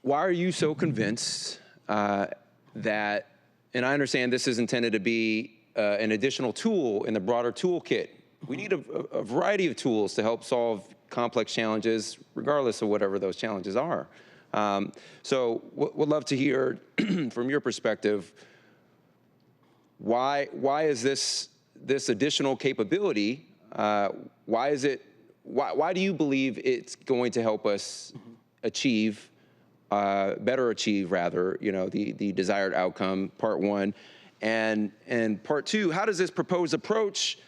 why are you so convinced that, and I understand this is intended to be an additional tool in the broader toolkit. We need a variety of tools to help solve complex challenges, regardless of whatever those challenges are. So would love to hear from your perspective, why is this additional capability, why do you believe it's going to help us achieve, better achieve rather, the desired outcome, part one, and part two, how does this proposed approach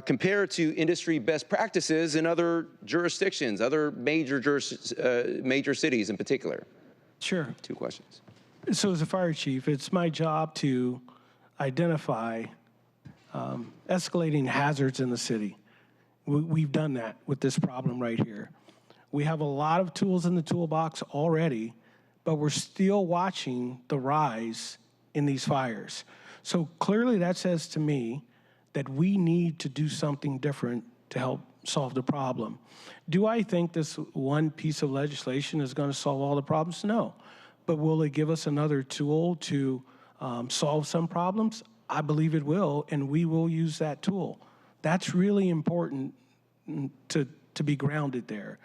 compare to industry best practices in other jurisdictions, other major cities in particular? Sure. 2 questions. So as a fire chief, it's my job to identify escalating hazards in the city. We've done that with this problem right here. We have a lot of tools in the toolbox already, but we're still watching the rise in these fires. So clearly that says to me that we need to do something different to help solve the problem. Do I think this one piece of legislation is going to solve all the problems? No. But will it give us another tool to solve some problems? I believe it will, and we will use that tool. That's really important to be grounded there.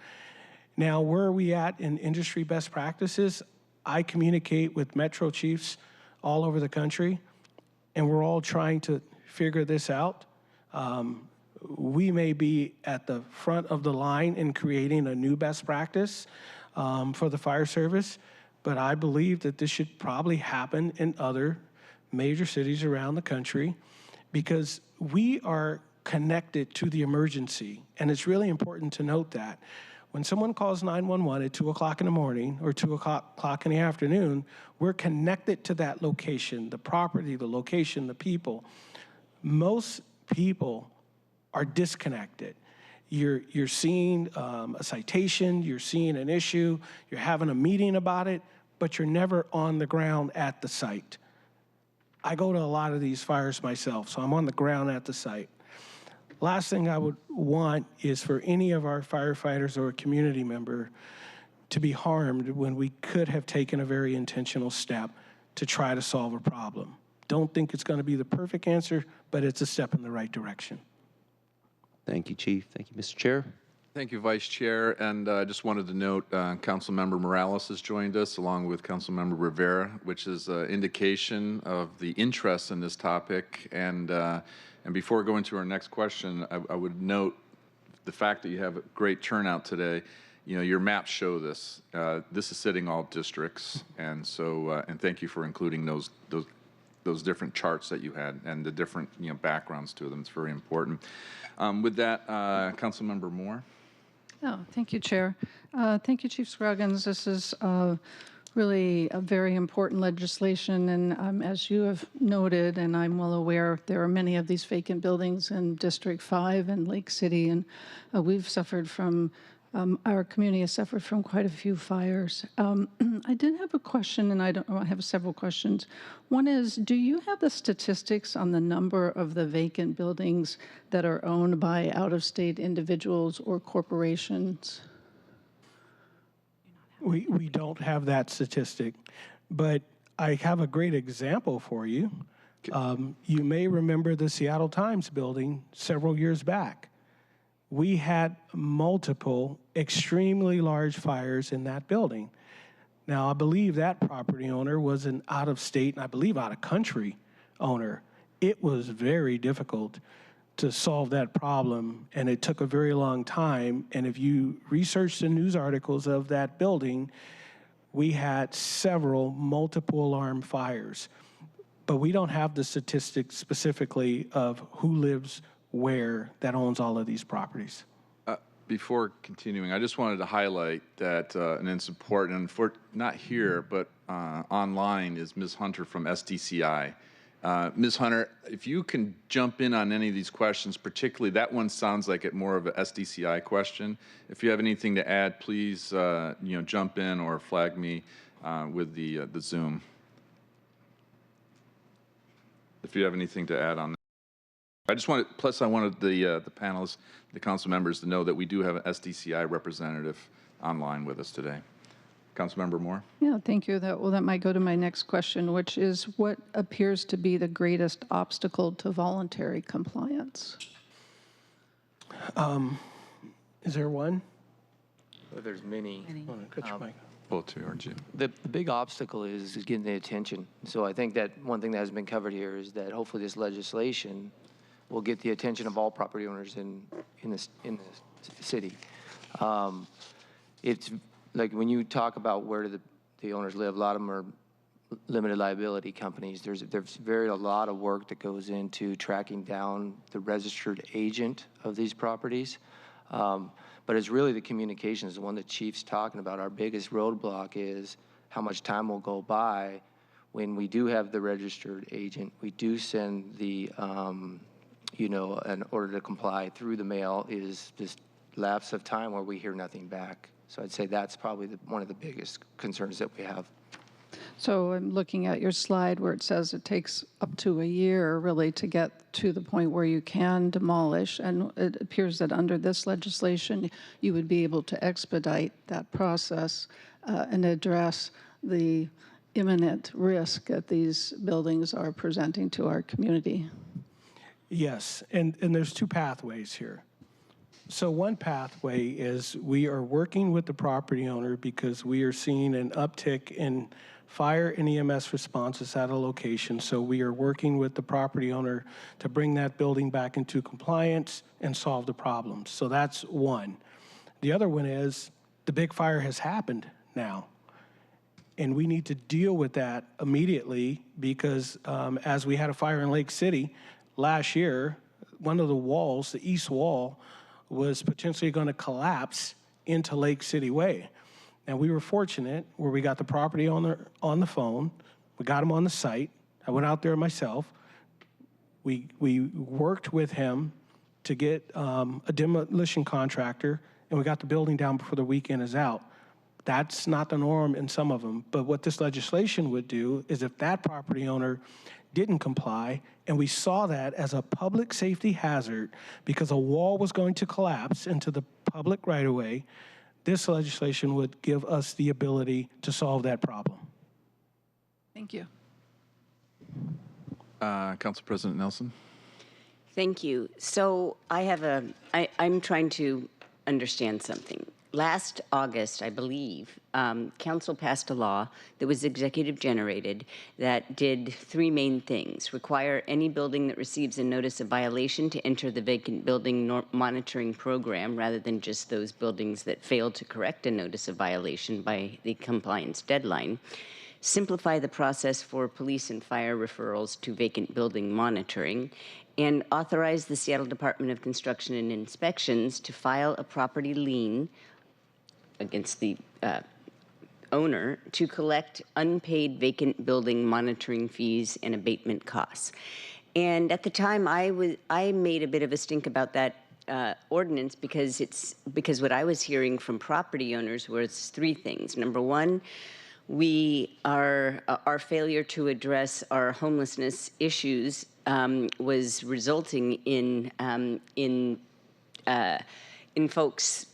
Now, where are we at in industry best practices? I communicate with metro chiefs all over the country, and we're all trying to figure this out. We may be at the front of the line in creating a new best practice for the fire service, but I believe that this should probably happen in other major cities around the country because we are connected to the emergency, and it's really important to note that. When someone calls 911 at 2 o'clock in the morning or 2 o'clock in the afternoon, we're connected to that location, the property, the location, the people. Most people are disconnected. You're seeing a citation, you're seeing an issue, you're having a meeting about it, but you're never on the ground at the site. I go to a lot of these fires myself, so I'm on the ground at the site. Last thing I would want is for any of our firefighters or a community member to be harmed when we could have taken a very intentional step to try to solve a problem. Don't think it's going to be the perfect answer, but it's a step in the right direction. Thank you, Chief. Thank you, Mr. Chair. Thank you, Vice Chair. And I just wanted to note Councilmember Morales has joined us along with Councilmember Rivera, which is an indication of the interest in this topic. And before going to our next question, I would note the fact that you have a great turnout today. Your maps show this. This is sitting all districts, and so and thank you for including those different charts that you had and the different backgrounds to them. It's very important. With that, Councilmember Moore. Oh, thank you, Chair. Thank you, Chief Scroggins. This is really a very important legislation, and as you have noted, and I'm well aware, there are many of these vacant buildings in District 5 and Lake City, and we've suffered from, our community has suffered from quite a few fires. I did have a question, and I have several questions. One is, do you have the statistics on the number of the vacant buildings that are owned by out-of-state individuals or corporations? We don't have that statistic, but I have a great example for you. You may remember the Seattle Times building several years back. We had multiple extremely large fires in that building. Now, I believe that property owner was an out-of-state and I believe out-of-country owner. It was very difficult to solve that problem, and it took a very long time. And if you research the news articles of that building, we had several multiple alarm fires. But we don't have the statistics specifically of who lives where that owns all of these properties. Before continuing, I just wanted to highlight that, and it's important, and for not here, but online is Ms. Hunter from SDCI. Ms. Hunter, if you can jump in on any of these questions, particularly that one sounds like it more of a SDCI question. If you have anything to add, please jump in or flag me with the Zoom. If you have anything to add on that. I wanted the panelists, the council members to know that we do have an SDCI representative online with us today. Councilmember Moore? Yeah, thank you. That might go to my next question, which is what appears to be the greatest obstacle to voluntary compliance? Is there one? There's many. Cut your mic. Pull to RG. The big obstacle is getting the attention. So I think that one thing that has been covered here is that hopefully this legislation will get the attention of all property owners in the city. It's like when you talk about where do the owners live, a lot of them are limited liability companies. There's a lot of work that goes into tracking down the registered agent of these properties. But it's really the communication is the one that Chief's talking about. Our biggest roadblock is how much time will go by when we do have the registered agent. We do send the, an order to comply through the mail is this lapse of time where we hear nothing back. So I'd say that's probably one of the biggest concerns that we have. So I'm looking at your slide where it says it takes up to a year really to get to the point where you can demolish. And it appears that under this legislation, you would be able to expedite that process and address the imminent risk that these buildings are presenting to our community. Yes, and there's two pathways here. So one pathway is we are working with the property owner because we are seeing an uptick in fire and EMS responses at a location. So we are working with the property owner to bring that building back into compliance and solve the problems. So that's one. The other one is the big fire has happened now. And we need to deal with that immediately because as we had a fire in Lake City last year, one of the walls, the east wall, was potentially going to collapse into Lake City Way. And we were fortunate where we got the property owner on the phone. We got him on the site. I went out there myself. We worked with him to get a demolition contractor, and we got the building down before the weekend is out. That's not the norm in some of them. But what this legislation would do is if that property owner didn't comply, and we saw that as a public safety hazard because a wall was going to collapse into the public right-of-way, this legislation would give us the ability to solve that problem. Thank you. Council President Nelson. Thank you. So I'm trying to understand something. Last August, I believe, council passed a law that was executive generated that did three main things: require any building that receives a notice of violation to enter the vacant building monitoring program rather than just those buildings that failed to correct a notice of violation by the compliance deadline; simplify the process for police and fire referrals to vacant building monitoring; and authorize the Seattle Department of Construction and Inspections to file a property lien against the owner to collect unpaid vacant building monitoring fees and abatement costs. And at the time, I made a bit of a stink about that ordinance because what I was hearing from property owners was three things. Number one, our failure to address our homelessness issues was resulting in folks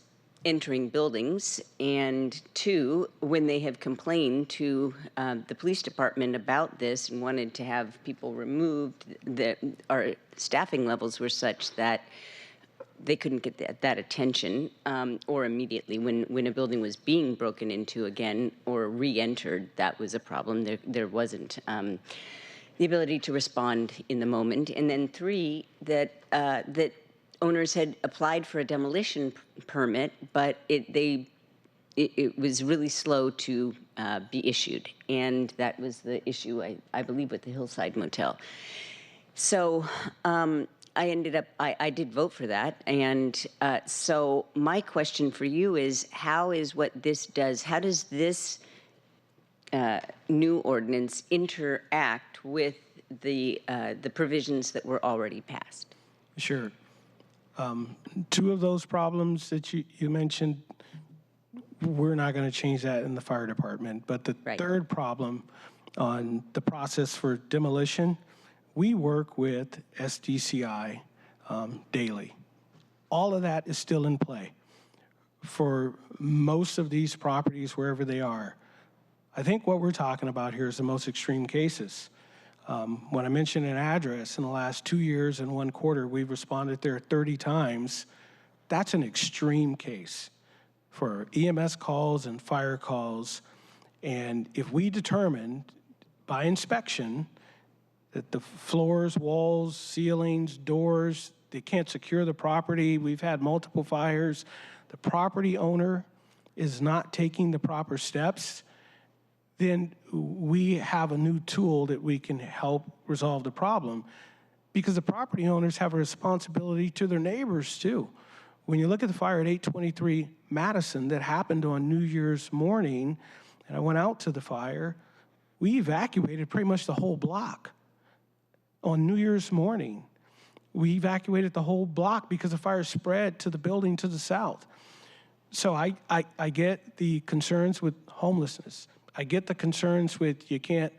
entering buildings, and two, when they have complained to the police department about this and wanted to have people removed, our staffing levels were such that they couldn't get that attention or immediately. When a building was being broken into again or re-entered, that was a problem. There wasn't the ability to respond in the moment. And then three, that owners had applied for a demolition permit, but it was really slow to be issued. And that was the issue, I believe, with the Hillside Motel. So I did vote for that. And so my question for you is, how does this new ordinance interact with the provisions that were already passed? Sure. Two of those problems that you mentioned, we're not going to change that in the fire department. But the third problem on the process for demolition, we work with SDCI daily. All of that is still in play for most of these properties, wherever they are. I think what we're talking about here is the most extreme cases. When I mentioned an address in the last 2 years and 1 quarter, we've responded there 30 times. That's an extreme case. for EMS calls and fire calls. And if we determine by inspection that the floors, walls, ceilings, doors, they can't secure the property, we've had multiple fires, the property owner is not taking the proper steps, then we have a new tool that we can help resolve the problem, because the property owners have a responsibility to their neighbors too. When you look at the fire at 823 Madison that happened on New Year's morning, and I went out to the fire, we evacuated pretty much the whole block. On New Year's morning, we evacuated the whole block because the fire spread to the building to the south. So I get the concerns with homelessness. I get the concerns with you can't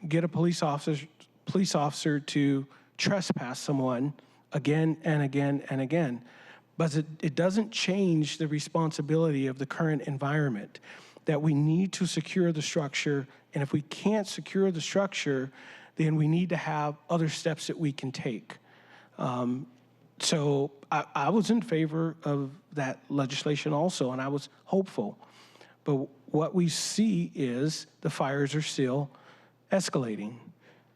get a police officer to trespass someone again and again and again. But it doesn't change the responsibility of the current environment, that we need to secure the structure, and if we can't secure the structure, then we need to have other steps that we can take. So I was in favor of that legislation also, and I was hopeful. But what we see is the fires are still escalating.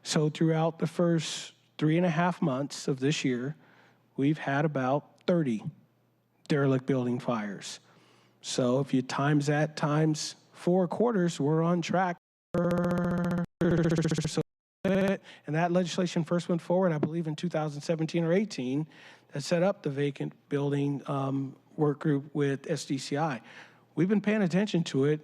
So throughout the first 3.5 months of this year, we've had about 30 derelict building fires. So if you times that times 4 quarters, we're on track. And that legislation first went forward, I believe, in 2017 or 18, that set up the vacant building work group with SDCI. We've been paying attention to it.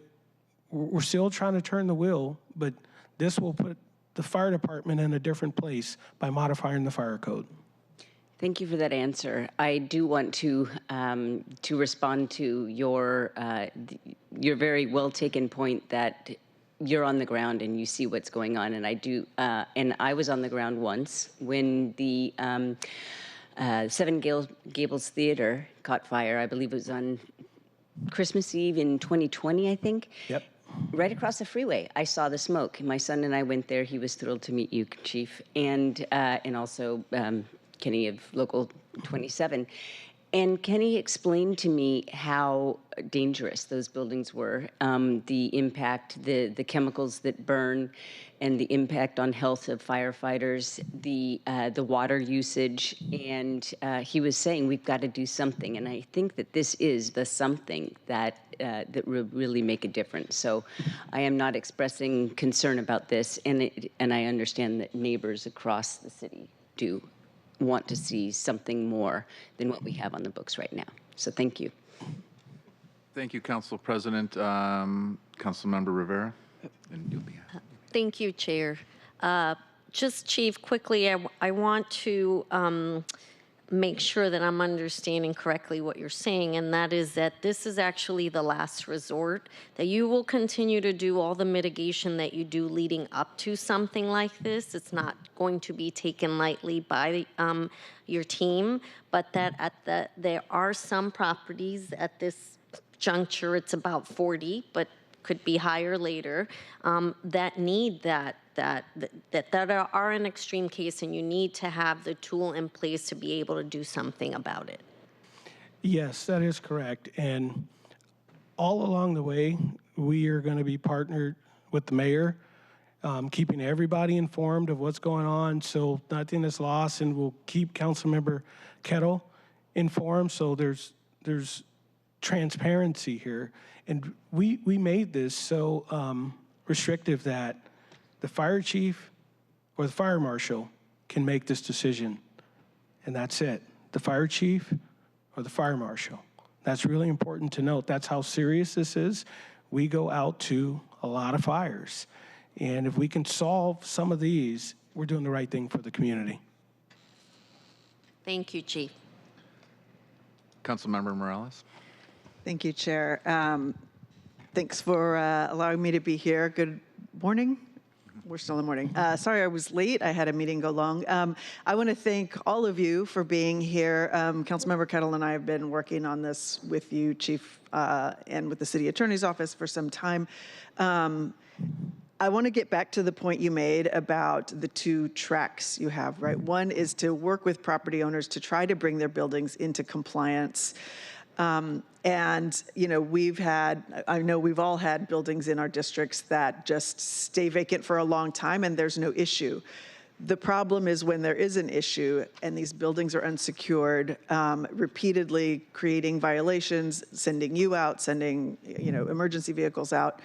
We're still trying to turn the wheel, but this will put the fire department in a different place by modifying the fire code. Thank you for that answer. I do want to respond to your very well taken point that you're on the ground and you see what's going on, and I do. And I was on the ground once when the Seven Gables Theater caught fire. I believe it was on Christmas Eve in 2020, I think. Yep. Right across the freeway, I saw the smoke. My son and I went there. He was thrilled to meet you, Chief, and also Kenny of Local 27. And Kenny explained to me how dangerous those buildings were, the impact, the chemicals that burn, and the impact on health of firefighters, the water usage, and he was saying we've got to do something. And I think that this is the something that will really make a difference. So I am not expressing concern about this, and I understand that neighbors across the city do want to see something more than what we have on the books right now. So thank you. Thank you, Council President. Councilmember Rivera. And you'll be Thank you, Chair. Just, Chief, quickly, I want to make sure that I'm understanding correctly what you're saying, and that is that this is actually the last resort, that you will continue to do all the mitigation that you do leading up to something like this. It's not going to be taken lightly by your team, but that there are some properties at this juncture, it's about 40, but could be higher later, that need that are an extreme case, and you need to have the tool in place to be able to do something about it. Yes, that is correct. And all along the way, we are going to be partnered with the mayor, keeping everybody informed of what's going on, so nothing is lost, and we'll keep Councilmember Kettle informed, so there's transparency here. And we made this so restrictive that the fire chief or the fire marshal can make this decision, and that's it. The fire chief or the fire marshal. That's really important to note. That's how serious this is. We go out to a lot of fires, and if we can solve some of these, we're doing the right thing for the community. Thank you, Chief. Councilmember Morales. Thank you, Chair. Thanks for allowing me to be here. Good morning. We're still in the morning. Sorry I was late. I had a meeting go long. I want to thank all of you for being here. Councilmember Kettle and I have been working on this with you, Chief, and with the City Attorney's Office for some time. I want to get back to the point you made about the 2 tracks you have, right? One is to work with property owners to try to bring their buildings into compliance. And, I know we've all had buildings in our districts that just stay vacant for a long time and there's no issue. The problem is when there is an issue and these buildings are unsecured, repeatedly creating violations, sending you out, sending, emergency vehicles out.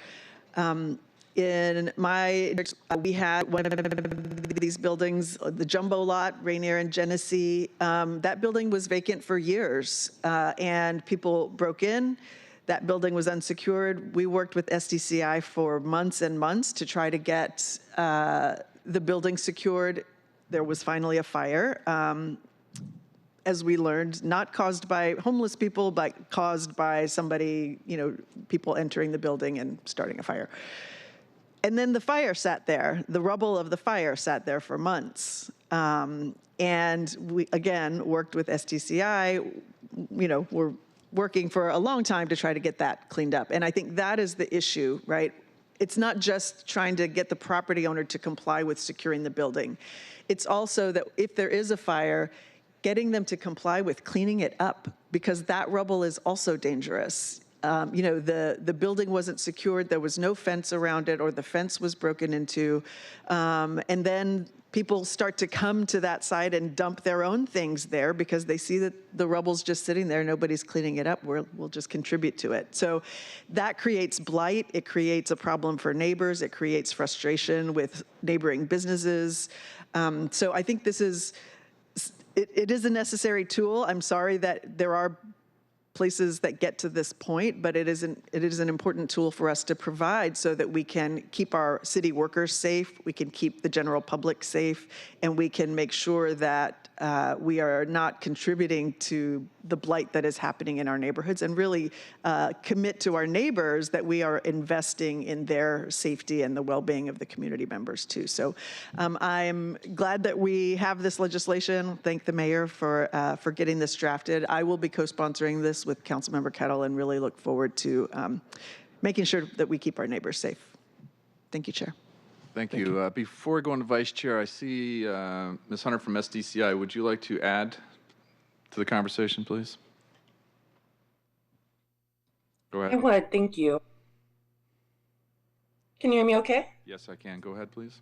In my, we had one of these buildings, the Jumbo Lot, Rainier and Genesee. That building was vacant for years, and people broke in. That building was unsecured. We worked with SDCI for months and months to try to get the building secured. There was finally a fire. As we learned, not caused by homeless people, but caused by somebody, people entering the building and starting a fire. And then the fire sat there. The rubble of the fire sat there for months. And we, again, worked with SDCI. We're working for a long time to try to get that cleaned up. And I think that is the issue, right? It's not just trying to get the property owner to comply with securing the building. It's also that if there is a fire, getting them to comply with cleaning it up, because that rubble is also dangerous. The building wasn't secured, there was no fence around it, or the fence was broken into. And then people start to come to that site and dump their own things there because they see that the rubble's just sitting there, nobody's cleaning it up, we'll just contribute to it. So that creates blight, it creates a problem for neighbors, it creates frustration with neighboring businesses. So I think this is, it is a necessary tool. I'm sorry that there are places that get to this point, but it is an important tool for us to provide so that we can keep our city workers safe, we can keep the general public safe, and we can make sure that we are not contributing to the blight that is happening in our neighborhoods, and really commit to our neighbors that we are investing in their safety and the well-being of the community members too. So I'm glad that we have this legislation. Thank the mayor for getting this drafted. I will be co-sponsoring this with Councilmember Kettle and really look forward to making sure that we keep our neighbors safe. Thank you, Chair. Thank you. Before going to Vice Chair, I see Ms. Hunter from SDCI. Would you like to add to the conversation, please? Go ahead. I would, thank you. Can you hear me okay? Yes, I can. Go ahead, please.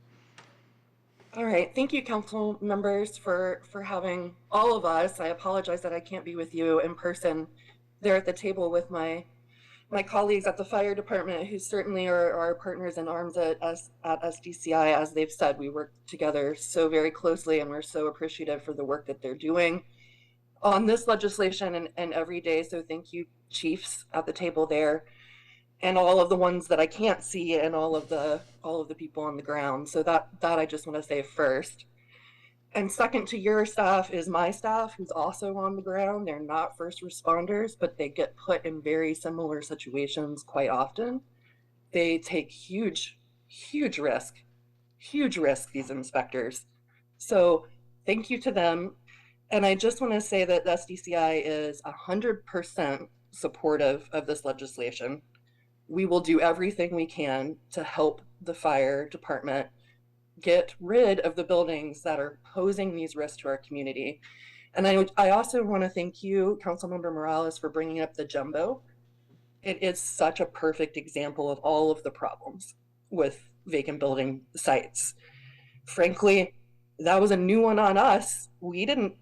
All right, thank you, council members, for having all of us. I apologize that I can't be with you in person there at the table with my colleagues at the fire department, who certainly are our partners in arms at SDCI. As they've said, we work together so very closely, and we're so appreciative for the work that they're doing on this legislation and every day. So thank you, chiefs at the table there, and all of the ones that I can't see, and all of the people on the ground. So that I just want to say first. And second to your staff is my staff, who's also on the ground. They're not first responders, but they get put in very similar situations quite often. They take huge risk, these inspectors. So thank you to them. And I just want to say that the SDCI is 100% supportive of this legislation. We will do everything we can to help the fire department get rid of the buildings that are posing these risks to our community. And I also want to thank you, Councilmember Morales, for bringing up the Jumbo. It is such a perfect example of all of the problems with vacant building sites. Frankly, that was a new one on us. We didn't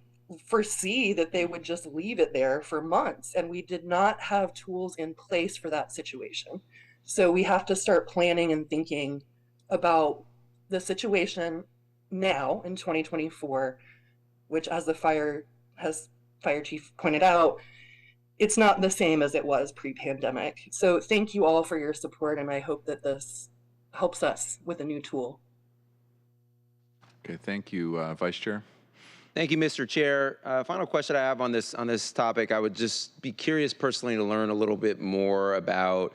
foresee that they would just leave it there for months, and we did not have tools in place for that situation. So we have to start planning and thinking about the situation now in 2024, which, as the fire chief pointed out, it's not the same as it was pre-pandemic. So thank you all for your support, and I hope that this helps us with a new tool. Okay, thank you, Vice Chair. Thank you, Mr. Chair. Final question I have on this topic. I would just be curious personally to learn a little bit more about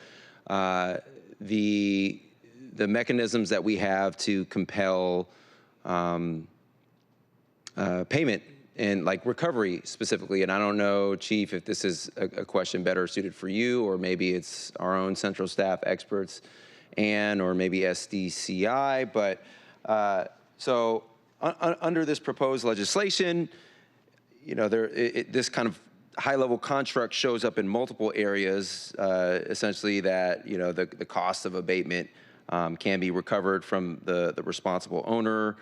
the mechanisms that we have to compel payment and like recovery specifically. And I don't know, Chief, if this is a question better suited for you, or maybe it's our own central staff experts or maybe SDCI. But so under this proposed legislation, this kind of high-level construct shows up in multiple areas, essentially that, you know, the cost of abatement can be recovered from the responsible owner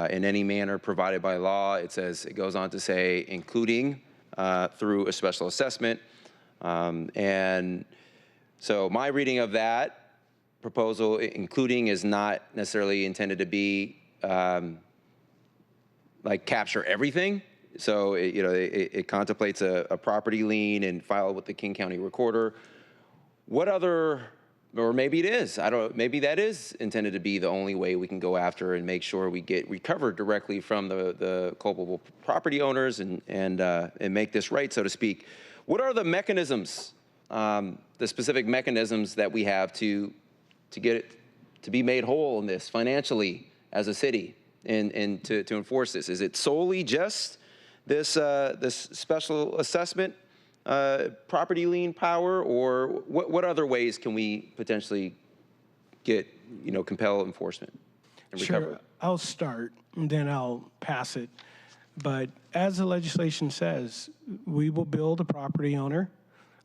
in any manner provided by law. It goes on to say, including through a special assessment. And so my reading of that proposal, including, is not necessarily intended to be like capture everything. So it contemplates a property lien and file with the King County Recorder. What other, or maybe it is, I don't know, maybe that is intended to be the only way we can go after and make sure we get recovered directly from the culpable property owners and make this right, so to speak. What are the mechanisms, the specific mechanisms that we have to get it to be made whole in this financially as a city and to enforce this? Is it solely just this special assessment property lien power, or what other ways can we potentially get, compel enforcement and recover? Sure, I'll start and then I'll pass it. But as the legislation says, we will bill the property owner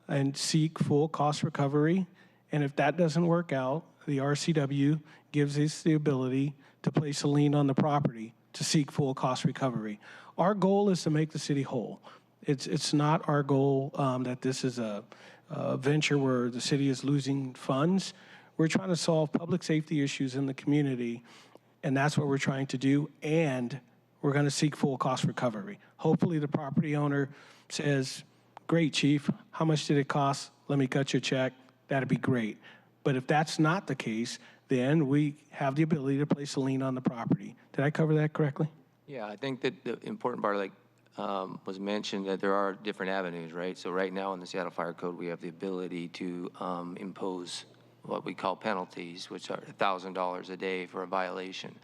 and seek full cost recovery. And if that doesn't work out, the RCW gives us the ability to place a lien on the property to seek full cost recovery. Our goal is to make the city whole. It's not our goal that this is a venture where the city is losing funds. We're trying to solve public safety issues in the community, and that's what we're trying to do, and we're going to seek full cost recovery. Hopefully the property owner says, great, chief, how much did it cost? Let me cut you a check. That'd be great. But if that's not the case, then we have the ability to place a lien on the property. Did I cover that correctly? Yeah, I think that the important part, like was mentioned, that there are different avenues, right? So right now in the Seattle Fire Code, we have the ability to impose what we call penalties, which are $1,000 a day for a violation.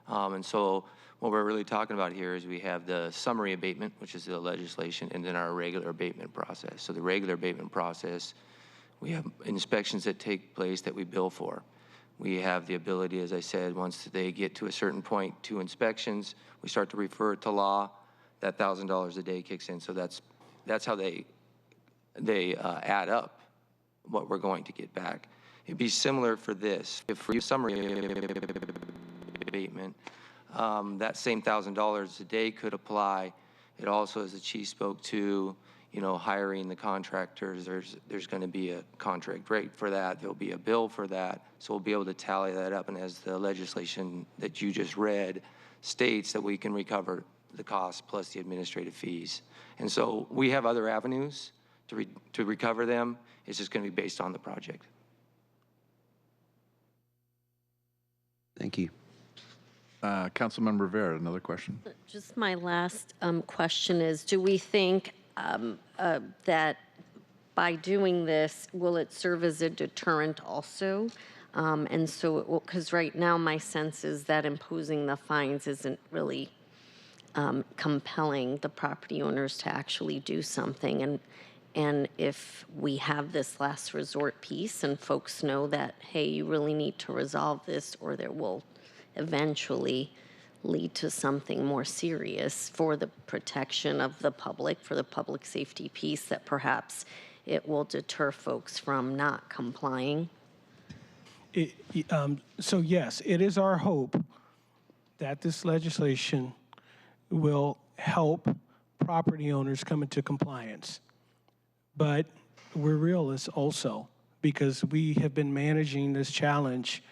And so what we're really talking about here is we have the summary abatement, which is the legislation, and then our regular abatement process. So the regular abatement process, we have inspections that take place that we bill for. We have the ability, as I said, once they get to a certain point, 2 inspections, we start to refer it to law, that $1,000 a day kicks in. So that's how they add up what we're going to get back. It'd be similar for this. If for summary abatement, that same $1,000 a day could apply. It also, as the chief spoke to, hiring the contractors, there's going to be a contract rate for that. There'll be a bill for that. So we'll be able to tally that up. And as the legislation that you just read states, that we can recover the cost plus the administrative fees. And so we have other avenues to recover them. It's just going to be based on the project. Thank you. Councilmember Rivera, another question. Just my last question is, do we think that by doing this, will it serve as a deterrent also? And so, because right now my sense is that imposing the fines isn't really compelling the property owners to actually do something. And if we have this last resort piece and folks know that, hey, you really need to resolve this or there will eventually lead to something more serious for the protection of the public, for the public safety piece, that perhaps it will deter folks from not complying? So yes, it is our hope that this legislation will help property owners come into compliance. But we're realists also, because we have been managing this challenge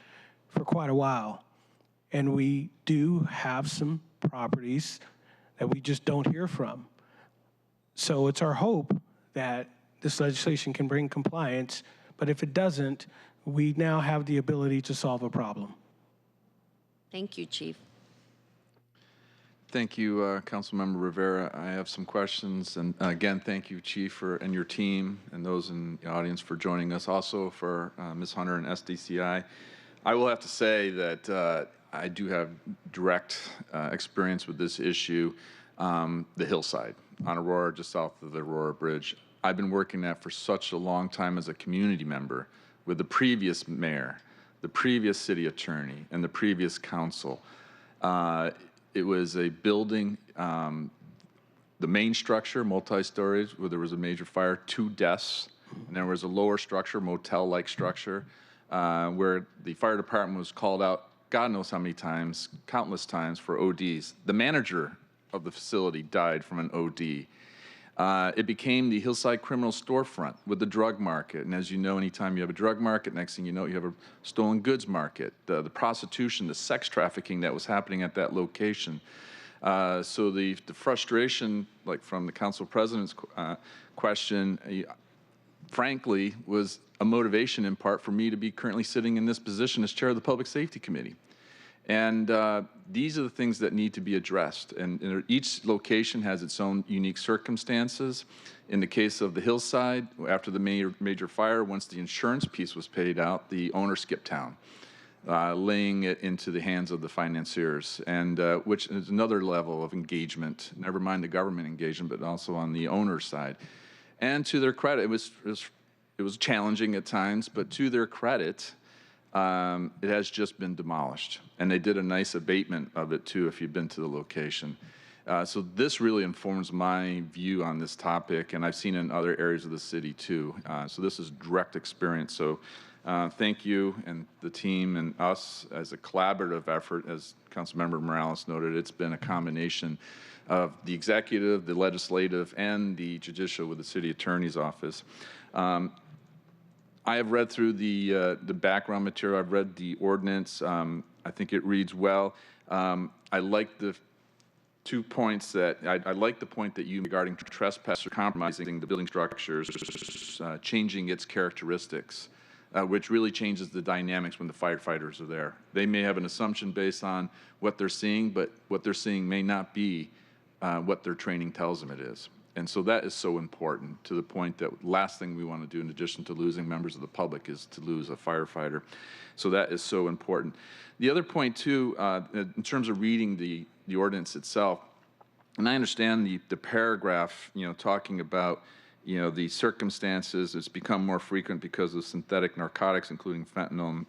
for quite a while. And we do have some properties that we just don't hear from. So it's our hope that this legislation can bring compliance, but if it doesn't, we now have the ability to solve a problem. Thank you, Chief. Thank you, Councilmember Rivera. I have some questions. And again, thank you, Chief, and your team and those in the audience for joining us. Also for Ms. Hunter and SDCI. I will have to say that I do have direct experience with this issue, the hillside on Aurora, just south of the Aurora Bridge. I've been working that for such a long time as a community member with the previous mayor, the previous city attorney, and the previous council. It was a building the main structure, multi-stories, where there was a major fire, 2 deaths, and there was a lower structure, motel-like structure, where the fire department was called out God knows how many times, countless times for ODs. The manager of the facility died from an OD. It became the Hillside Criminal Storefront with the drug market. And as you know, anytime you have a drug market, next thing you know, you have a stolen goods market, the prostitution, the sex trafficking that was happening at that location. So the frustration, like from the council president's question, frankly, was a motivation in part for me to be currently sitting in this position as chair of the Public Safety Committee. And these are the things that need to be addressed. And each location has its own unique circumstances. In the case of the Hillside, after the major fire, once the insurance piece was paid out, the owner skipped town, laying it into the hands of the financiers, and which is another level of engagement, never mind the government engagement, but also on the owner's side. And to their credit, it was challenging at times, but to their credit, it has just been demolished. And they did a nice abatement of it, too, if you've been to the location. So this really informs my view on this topic, and I've seen it in other areas of the city, too. So this is direct experience. So thank you and the team and us as a collaborative effort. As Councilmember Morales noted, it's been a combination of the executive, the legislative, and the judicial with the city attorney's office. I have read through the background material. I've read the ordinance. I think it reads well. I like the 2 points that I like the point that you regarding trespass or compromising the building structures, changing its characteristics, which really changes the dynamics when the firefighters are there. They may have an assumption based on what they're seeing, but what they're seeing may not be what their training tells them it is. And so that is so important, to the point that last thing we want to do, in addition to losing members of the public, is to lose a firefighter. So that is so important. The other point, too, in terms of reading the ordinance itself, and I understand the paragraph, talking about, the circumstances, it's become more frequent because of synthetic narcotics, including fentanyl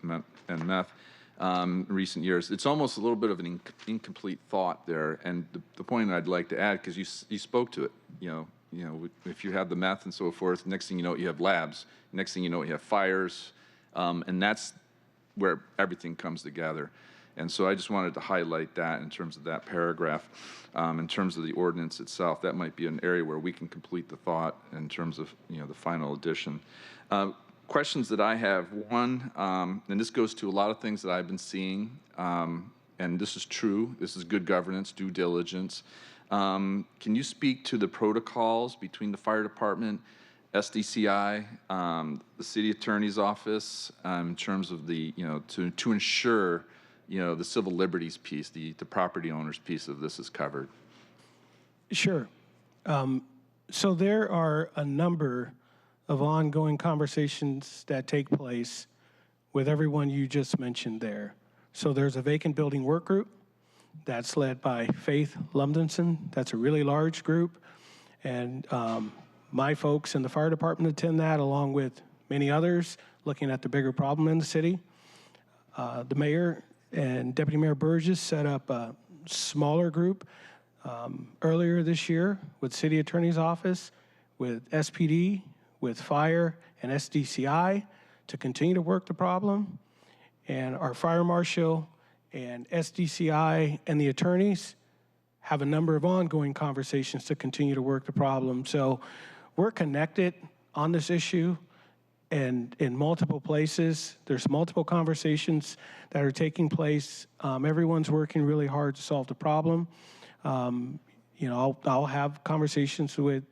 and meth, in recent years. It's almost a little bit of an incomplete thought there. And the point I'd like to add, because you spoke to it, if you have the meth and so forth, next thing you know, you have labs. Next thing you know, you have fires. And that's where everything comes together. And so I just wanted to highlight that in terms of that paragraph. In terms of the ordinance itself, that might be an area where we can complete the thought in terms of, the final edition. Questions that I have, one, and this goes to a lot of things that I've been seeing, and this is true, this is good governance, due diligence. Can you speak to the protocols between the fire department, SDCI, the city attorney's office, in terms of the, to ensure, the civil liberties piece, the property owner's piece of this is covered? Sure. So there are a number of ongoing conversations that take place with everyone you just mentioned there. So there's a vacant building work group that's led by Faith Lumdenson. That's a really large group. And my folks in the fire department attend that, along with many others, looking at the bigger problem in the city. The mayor and Deputy Mayor Burgess set up a smaller group earlier this year with City Attorney's Office, with SPD, with Fire and SDCI to continue to work the problem. And our Fire Marshal and SDCI and the attorneys have a number of ongoing conversations to continue to work the problem. So we're connected on this issue, and in multiple places. There's multiple conversations that are taking place. Everyone's working really hard to solve the problem. I'll have conversations with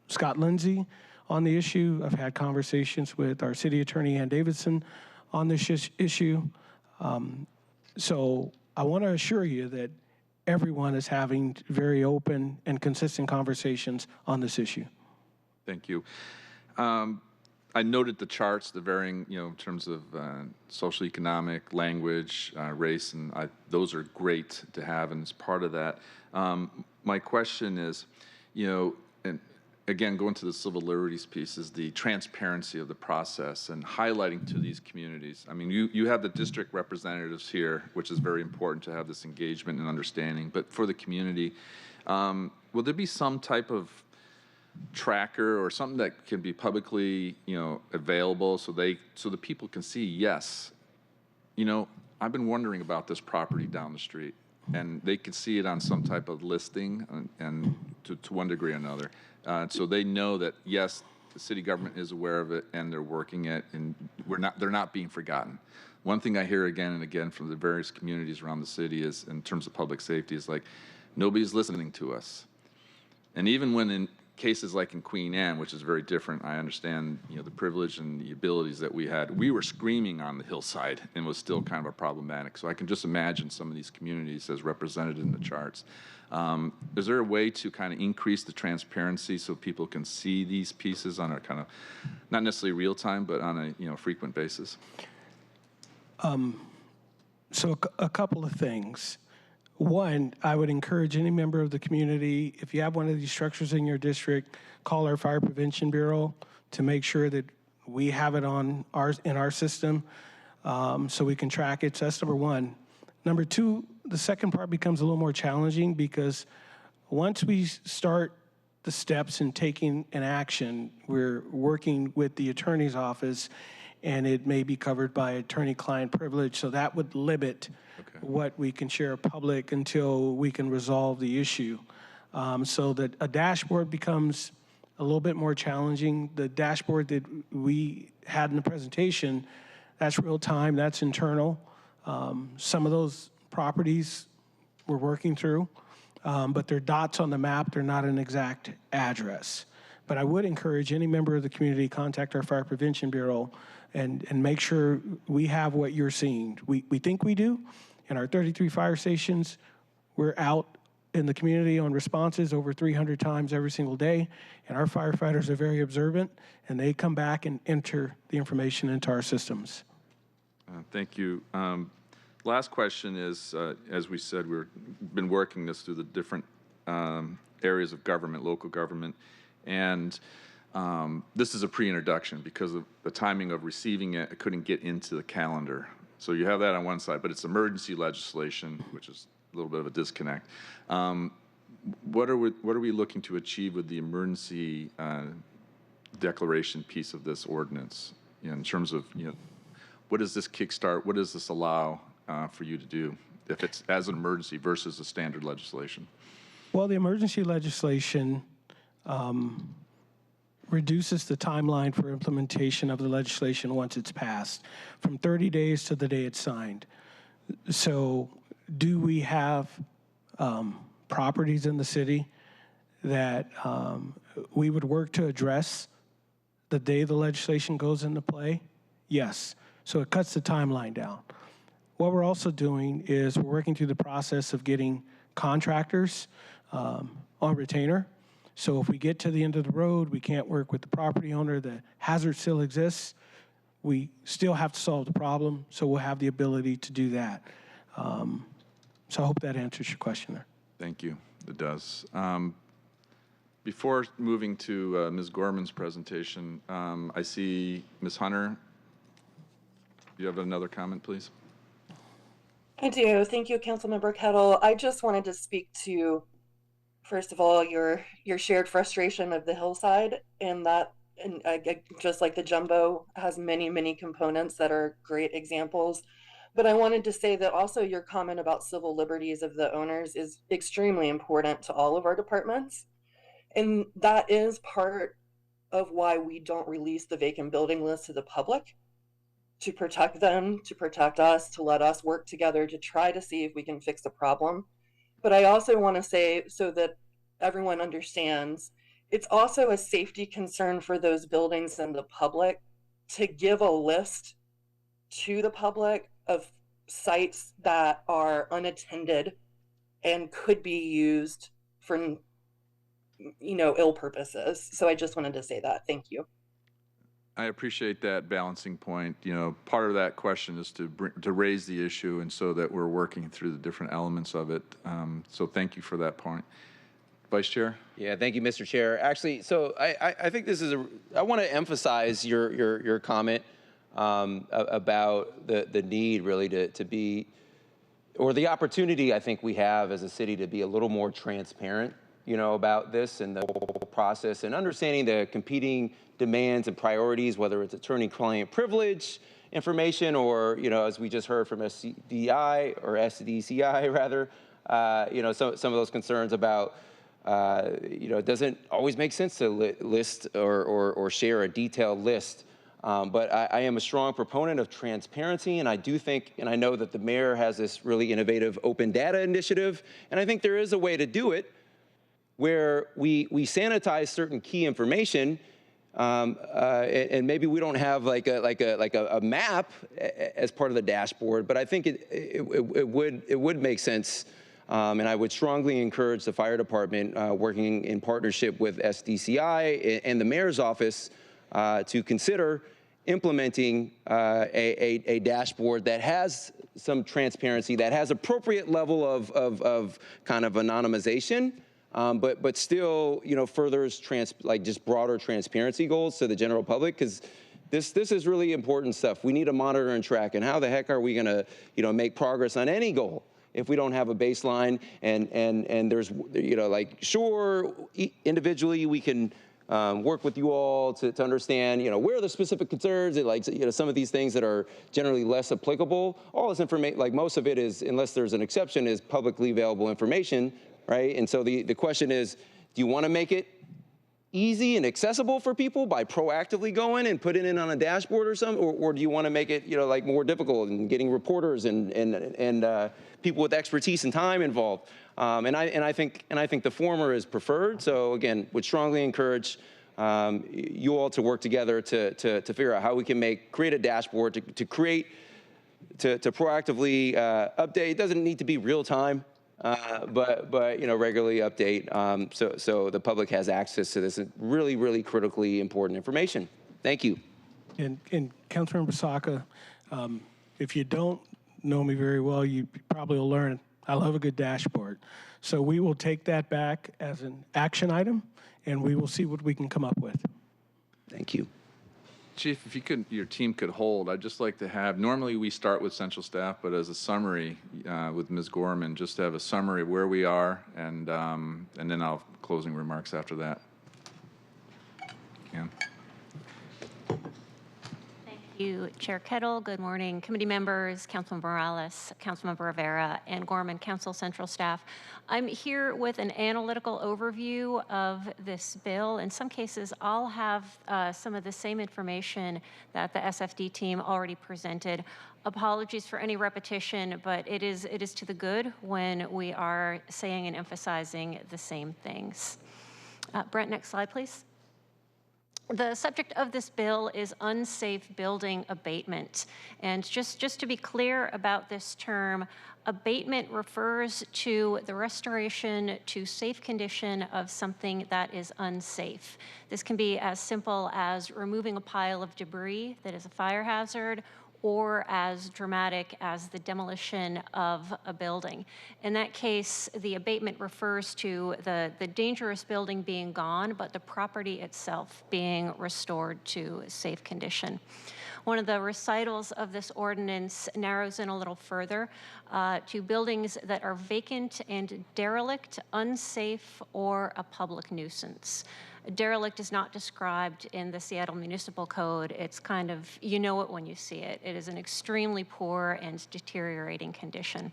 Scott Lindsay on the issue. I've had conversations with our city attorney, Ann Davidson, on this issue. So I want to assure you that everyone is having very open and consistent conversations on this issue. Thank you. I noted the charts, the varying, in terms of social, economic, language, race, and those are great to have, and as part of that. My question is, and again, going to the civil liberties piece, is the transparency of the process and highlighting to these communities. I mean, you have the district representatives here, which is very important to have this engagement and understanding, but for the community, will there be some type of tracker or something that can be publicly, available so the people can see, yes, I've been wondering about this property down the street, and they can see it on some type of listing and to one degree or another. So they know that, yes, the city government is aware of it and they're working it, and they're not being forgotten. One thing I hear again and again from the various communities around the city is, in terms of public safety, is like, nobody's listening to us. And even when in cases like in Queen Anne, which is very different, I understand, the privilege and the abilities that we had. We were screaming on the hillside and was still kind of a problematic. So I can just imagine some of these communities as represented in the charts. Is there a way to kind of increase the transparency so people can see these pieces on a kind of, not necessarily real time, but on a frequent basis? So a couple of things. One, I would encourage any member of the community, if you have one of these structures in your district, call our Fire Prevention Bureau to make sure that we have it in our system, so we can track it. So that's number one. Number two, the second part becomes a little more challenging, because once we start the steps in taking an action, we're working with the attorney's office, and it may be covered by attorney-client privilege, so that would limit what we can share public until we can resolve the issue. So that a dashboard becomes a little bit more challenging. The dashboard that we had in the presentation, that's real time, that's internal. Some of those properties we're working through, but they're dots on the map, they're not an exact address. But I would encourage any member of the community to contact our Fire Prevention Bureau and make sure we have what you're seeing. We think we do. In our 33 fire stations, we're out in the community on responses over 300 times every single day, and our firefighters are very observant, and they come back and enter the information into our systems. Thank you. Last question is, as we said, we've been working this through the different areas of government, local government, and this is a pre-introduction because of the timing of receiving it. I couldn't get into the calendar. So you have that on one side, but it's emergency legislation, which is a little bit of a disconnect. What are we looking to achieve with the emergency declaration piece of this ordinance, in terms of, what does this kickstart? What does this allow for you to do if it's as an emergency versus a standard legislation? Well, the emergency legislation reduces the timeline for implementation of the legislation once it's passed from 30 days to the day it's signed. So do we have properties in the city that we would work to address the day the legislation goes into play? Yes. So it cuts the timeline down. What we're also doing is we're working through the process of getting contractors on retainer. So if we get to the end of the road, we can't work with the property owner, the hazard still exists, we still have to solve the problem, so we'll have the ability to do that. So I hope that answers your question there. Thank you. It does. Before moving to Ms. Gorman's presentation, I see Ms. Hunter. Do you have another comment, please? I do. Thank you, Councilmember Kettle. I just wanted to speak to, first of all, your shared frustration of the hillside, and that, and just like the jumbo has many, many components that are great examples. But I wanted to say that also your comment about civil liberties of the owners is extremely important to all of our departments. And that is part of why we don't release the vacant building list to the public, to protect them, to protect us, to let us work together to try to see if we can fix the problem. But I also want to say, so that everyone understands, it's also a safety concern for those buildings and the public to give a list to the public of sites that are unattended and could be used for, ill purposes. So I just wanted to say that. Thank you. I appreciate that balancing point. Part of that question is to raise the issue, and so that we're working through the different elements of it. So thank you for that point. Vice Chair? Yeah, thank you, Mr. Chair. Actually, so I think this is I want to emphasize your comment about the need really to be, or the opportunity I think we have as a city to be a little more transparent, about this and the whole process, and understanding the competing demands and priorities, whether it's attorney-client privilege information or, as we just heard from SDI or SDCI rather, some of those concerns about, it doesn't always make sense to list or share a detailed list. But I am a strong proponent of transparency, and I do think, and I know that the mayor has this really innovative open data initiative, and I think there is a way to do it where we sanitize certain key information, and maybe we don't have like a map as part of the dashboard, but I think it would make sense. And I would strongly encourage the fire department, working in partnership with SDCI and the mayor's office, to consider implementing a dashboard that has some transparency, that has appropriate level of kind of anonymization, but still, furthers just broader transparency goals to the general public, because this is really important stuff. We need to monitor and track, and how the heck are we going to, make progress on any goal if we don't have a baseline? And there's, sure, individually we can work with you all to understand, where are the specific concerns, and some of these things that are generally less applicable. All this information, most of it is, unless there's an exception, is publicly available information, right? And so the question is, do you want to make it easy and accessible for people by proactively going and putting it on a dashboard or something, or do you want to make it, more difficult and getting reporters and people with expertise and time involved? And I think the former is preferred. So again, would strongly encourage you all to work together to figure out how we can create a dashboard to proactively update. It doesn't need to be real time. But regularly update, so the public has access to this really, really critically important information. Thank you. And Councilmember Saka, if you don't know me very well, you probably will learn I love a good dashboard. So we will take that back as an action item, and we will see what we can come up with. Thank you. Chief, if your team could hold, I'd just like to have, normally we start with central staff, but as a summary with Ms. Gorman, just to have a summary of where we are, and then I'll have closing remarks after that. Yeah. Thank you, Chair Kettle. Good morning, committee members, Councilmember Morales, Councilmember Rivera, and Gorman Council Central staff. I'm here with an analytical overview of this bill. In some cases, I'll have some of the same information that the SFD team already presented. Apologies for any repetition, but it is to the good when we are saying and emphasizing the same things. Brent, next slide, please. The subject of this bill is unsafe building abatement. And just to be clear about this term, abatement refers to the restoration to safe condition of something that is unsafe. This can be as simple as removing a pile of debris that is a fire hazard, or as dramatic as the demolition of a building. In that case, the abatement refers to the dangerous building being gone, but the property itself being restored to safe condition. One of the recitals of this ordinance narrows in a little further to buildings that are vacant and derelict, unsafe, or a public nuisance. Derelict is not described in the Seattle Municipal Code. It's kind of, you know it when you see it. It is an extremely poor and deteriorating condition.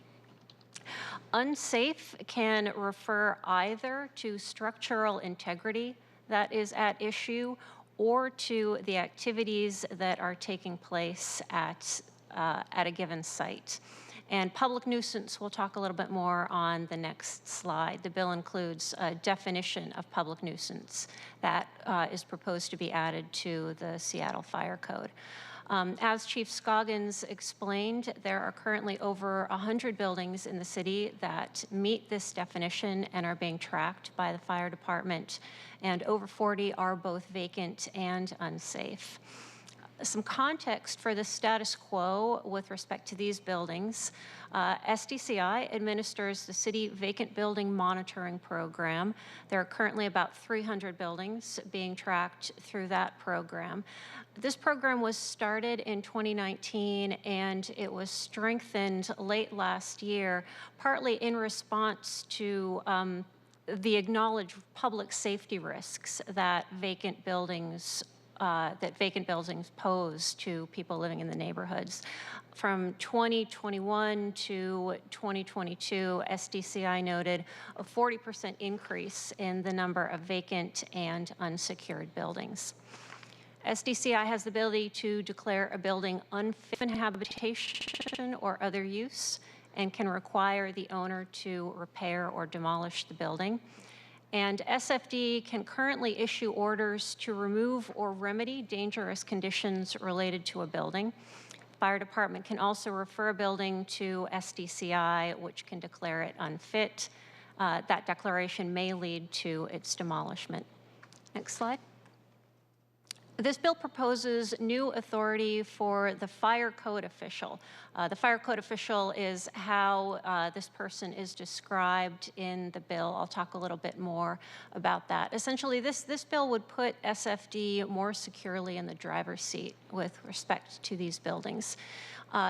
Unsafe can refer either to structural integrity that is at issue, or to the activities that are taking place at a given site. And public nuisance, we'll talk a little bit more on the next slide. The bill includes a definition of public nuisance that is proposed to be added to the Seattle Fire Code. As Chief Scoggins explained, there are currently over 100 buildings in the city that meet this definition and are being tracked by the fire department, and over 40 are both vacant and unsafe. some context for the status quo with respect to these buildings. SDCI administers the City Vacant Building Monitoring Program. There are currently about 300 buildings being tracked through that program. This program was started in 2019 and it was strengthened late last year, partly in response to the acknowledged public safety risks that vacant buildings pose to people living in the neighborhoods. From 2021 to 2022, SDCI noted a 40% increase in the number of vacant and unsecured buildings. SDCI has the ability to declare a building unfit for habitation or other use and can require the owner to repair or demolish the building. And SFD can currently issue orders to remove or remedy dangerous conditions related to a building. Fire department can also refer a building to SDCI, which can declare it unfit. That declaration may lead to its demolishment. Next slide. This bill proposes new authority for the fire code official. The fire code official is how this person is described in the bill. I'll talk a little bit more about that. Essentially, this bill would put SFD more securely in the driver's seat with respect to these buildings.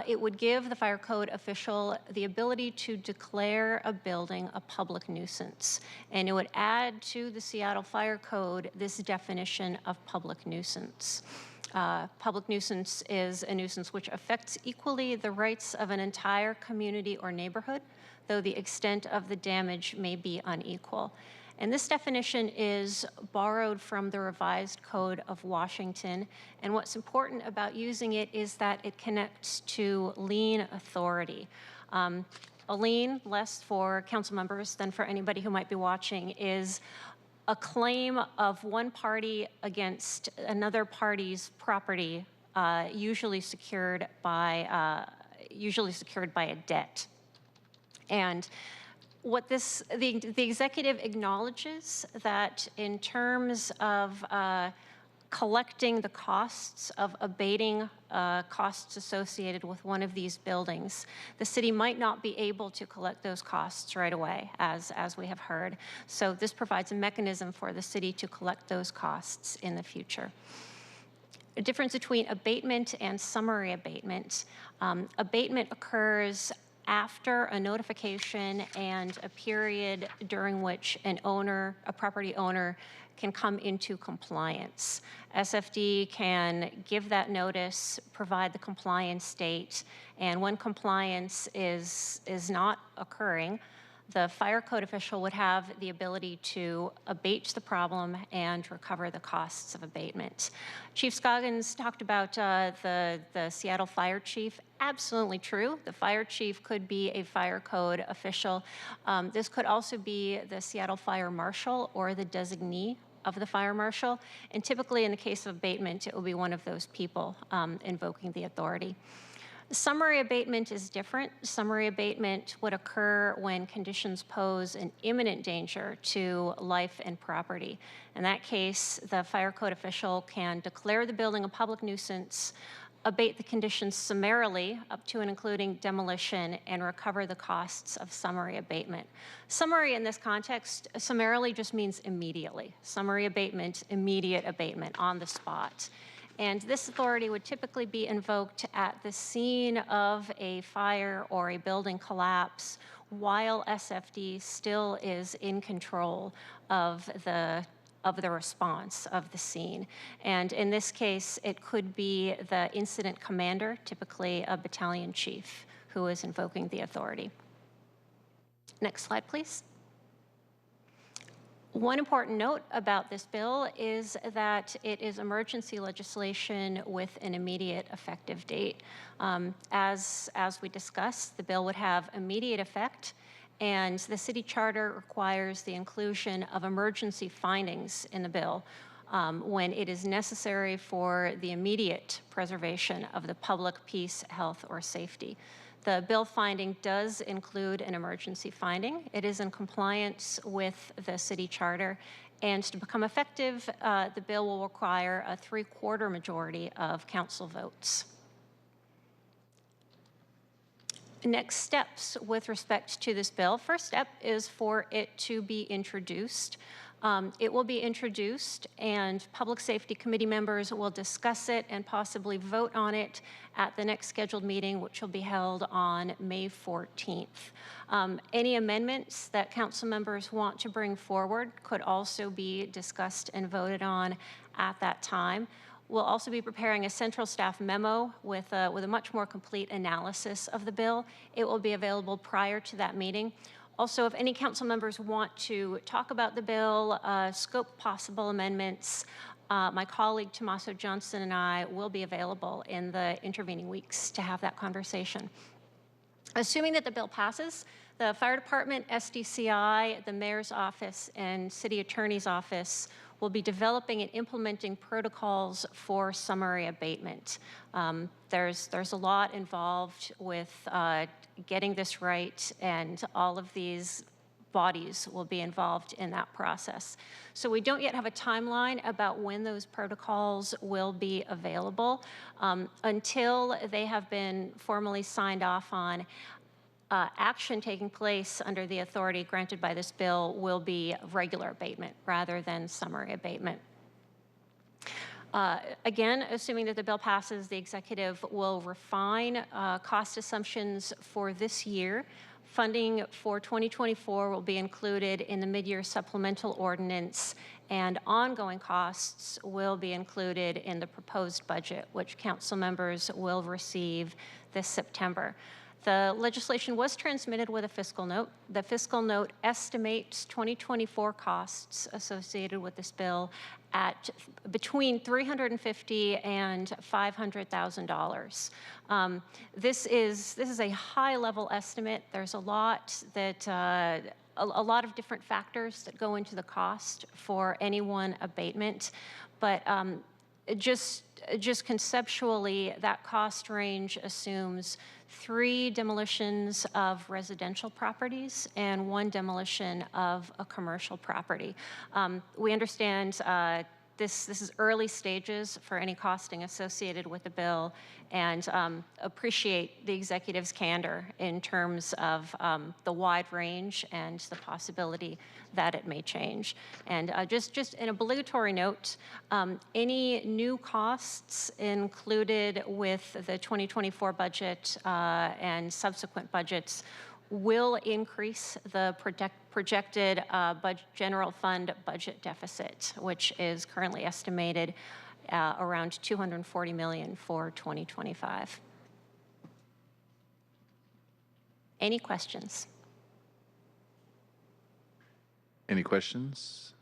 It would give the fire code official the ability to declare a building a public nuisance, and it would add to the Seattle Fire Code this definition of public nuisance. Public nuisance is a nuisance which affects equally the rights of an entire community or neighborhood, though the extent of the damage may be unequal. And this definition is borrowed from the Revised Code of Washington. And what's important about using it is that it connects to lien authority. A lien, less for council members than for anybody who might be watching, is a claim of one party against another party's property, usually secured by a debt. And what the executive acknowledges that in terms of collecting the costs of abating costs associated with one of these buildings, the city might not be able to collect those costs right away, as we have heard. So this provides a mechanism for the city to collect those costs in the future. A difference between abatement and summary abatement. Abatement occurs after a notification and a period during which a property owner can come into compliance. SFD can give that notice, provide the compliance date, and when compliance is not occurring, the fire code official would have the ability to abate the problem and recover the costs of abatement. Chief Scoggins talked about the Seattle fire chief. Absolutely true. The fire chief could be a fire code official. This could also be the Seattle fire marshal or the designee of the fire marshal. And typically in the case of abatement, it will be one of those people invoking the authority. Summary abatement is different. Summary abatement would occur when conditions pose an imminent danger to life and property. In that case, the fire code official can declare the building a public nuisance, abate the conditions summarily up to and including demolition, and recover the costs of summary abatement. Summary in this context, summarily just means immediately. Summary abatement, immediate abatement on the spot. And this authority would typically be invoked at the scene of a fire or a building collapse while SFD still is in control of the response of the scene. And in this case, it could be the incident commander, typically a battalion chief, who is invoking the authority. Next slide, please. One important note about this bill is that it is emergency legislation with an immediate effective date. As we discussed, the bill would have immediate effect, and the city charter requires the inclusion of emergency findings in the bill when it is necessary for the immediate preservation of the public peace, health, or safety. The bill finding does include an emergency finding. It is in compliance with the city charter, And to become effective, the bill will require a 3/4 majority of council votes. Next steps with respect to this bill. First step is for it to be introduced. It will be introduced and Public Safety Committee members will discuss it and possibly vote on it at the next scheduled meeting, which will be held on May 14th. Any amendments that council members want to bring forward could also be discussed and voted on at that time. We'll also be preparing a central staff memo with a much more complete analysis of the bill. It will be available prior to that meeting. Also, if any council members want to talk about the bill, scope possible amendments, my colleague Tommaso Johnson and I will be available in the intervening weeks to have that conversation. Assuming that the bill passes, the fire department, SDCI, the mayor's office, and city attorney's office will be developing and implementing protocols for summary abatement. There's a lot involved with getting this right, and all of these bodies will be involved in that process. So we don't yet have a timeline about when those protocols will be available. Until they have been formally signed off on, action taking place under the authority granted by this bill will be regular abatement rather than summary abatement. Again, assuming that the bill passes, the executive will refine cost assumptions for this year. Funding for 2024 will be included in the mid-year supplemental ordinance, and ongoing costs will be included in the proposed budget, which council members will receive this September. The legislation was transmitted with a fiscal note. The fiscal note estimates 2024 costs associated with this bill at between $350,000 and $500,000. This is a high-level estimate. There's a lot of different factors that go into the cost for any one abatement, but just conceptually, that cost range assumes 3 demolitions of residential properties and 1 demolition of a commercial property. We understand this is early stages for any costing associated with the bill, and appreciate the executive's candor in terms of the wide range and the possibility that it may change. And just an obligatory note, any new costs included with the 2024 budget and subsequent budgets will increase the projected general fund budget deficit, which is currently estimated around $240 million for 2025. Any questions? Any questions?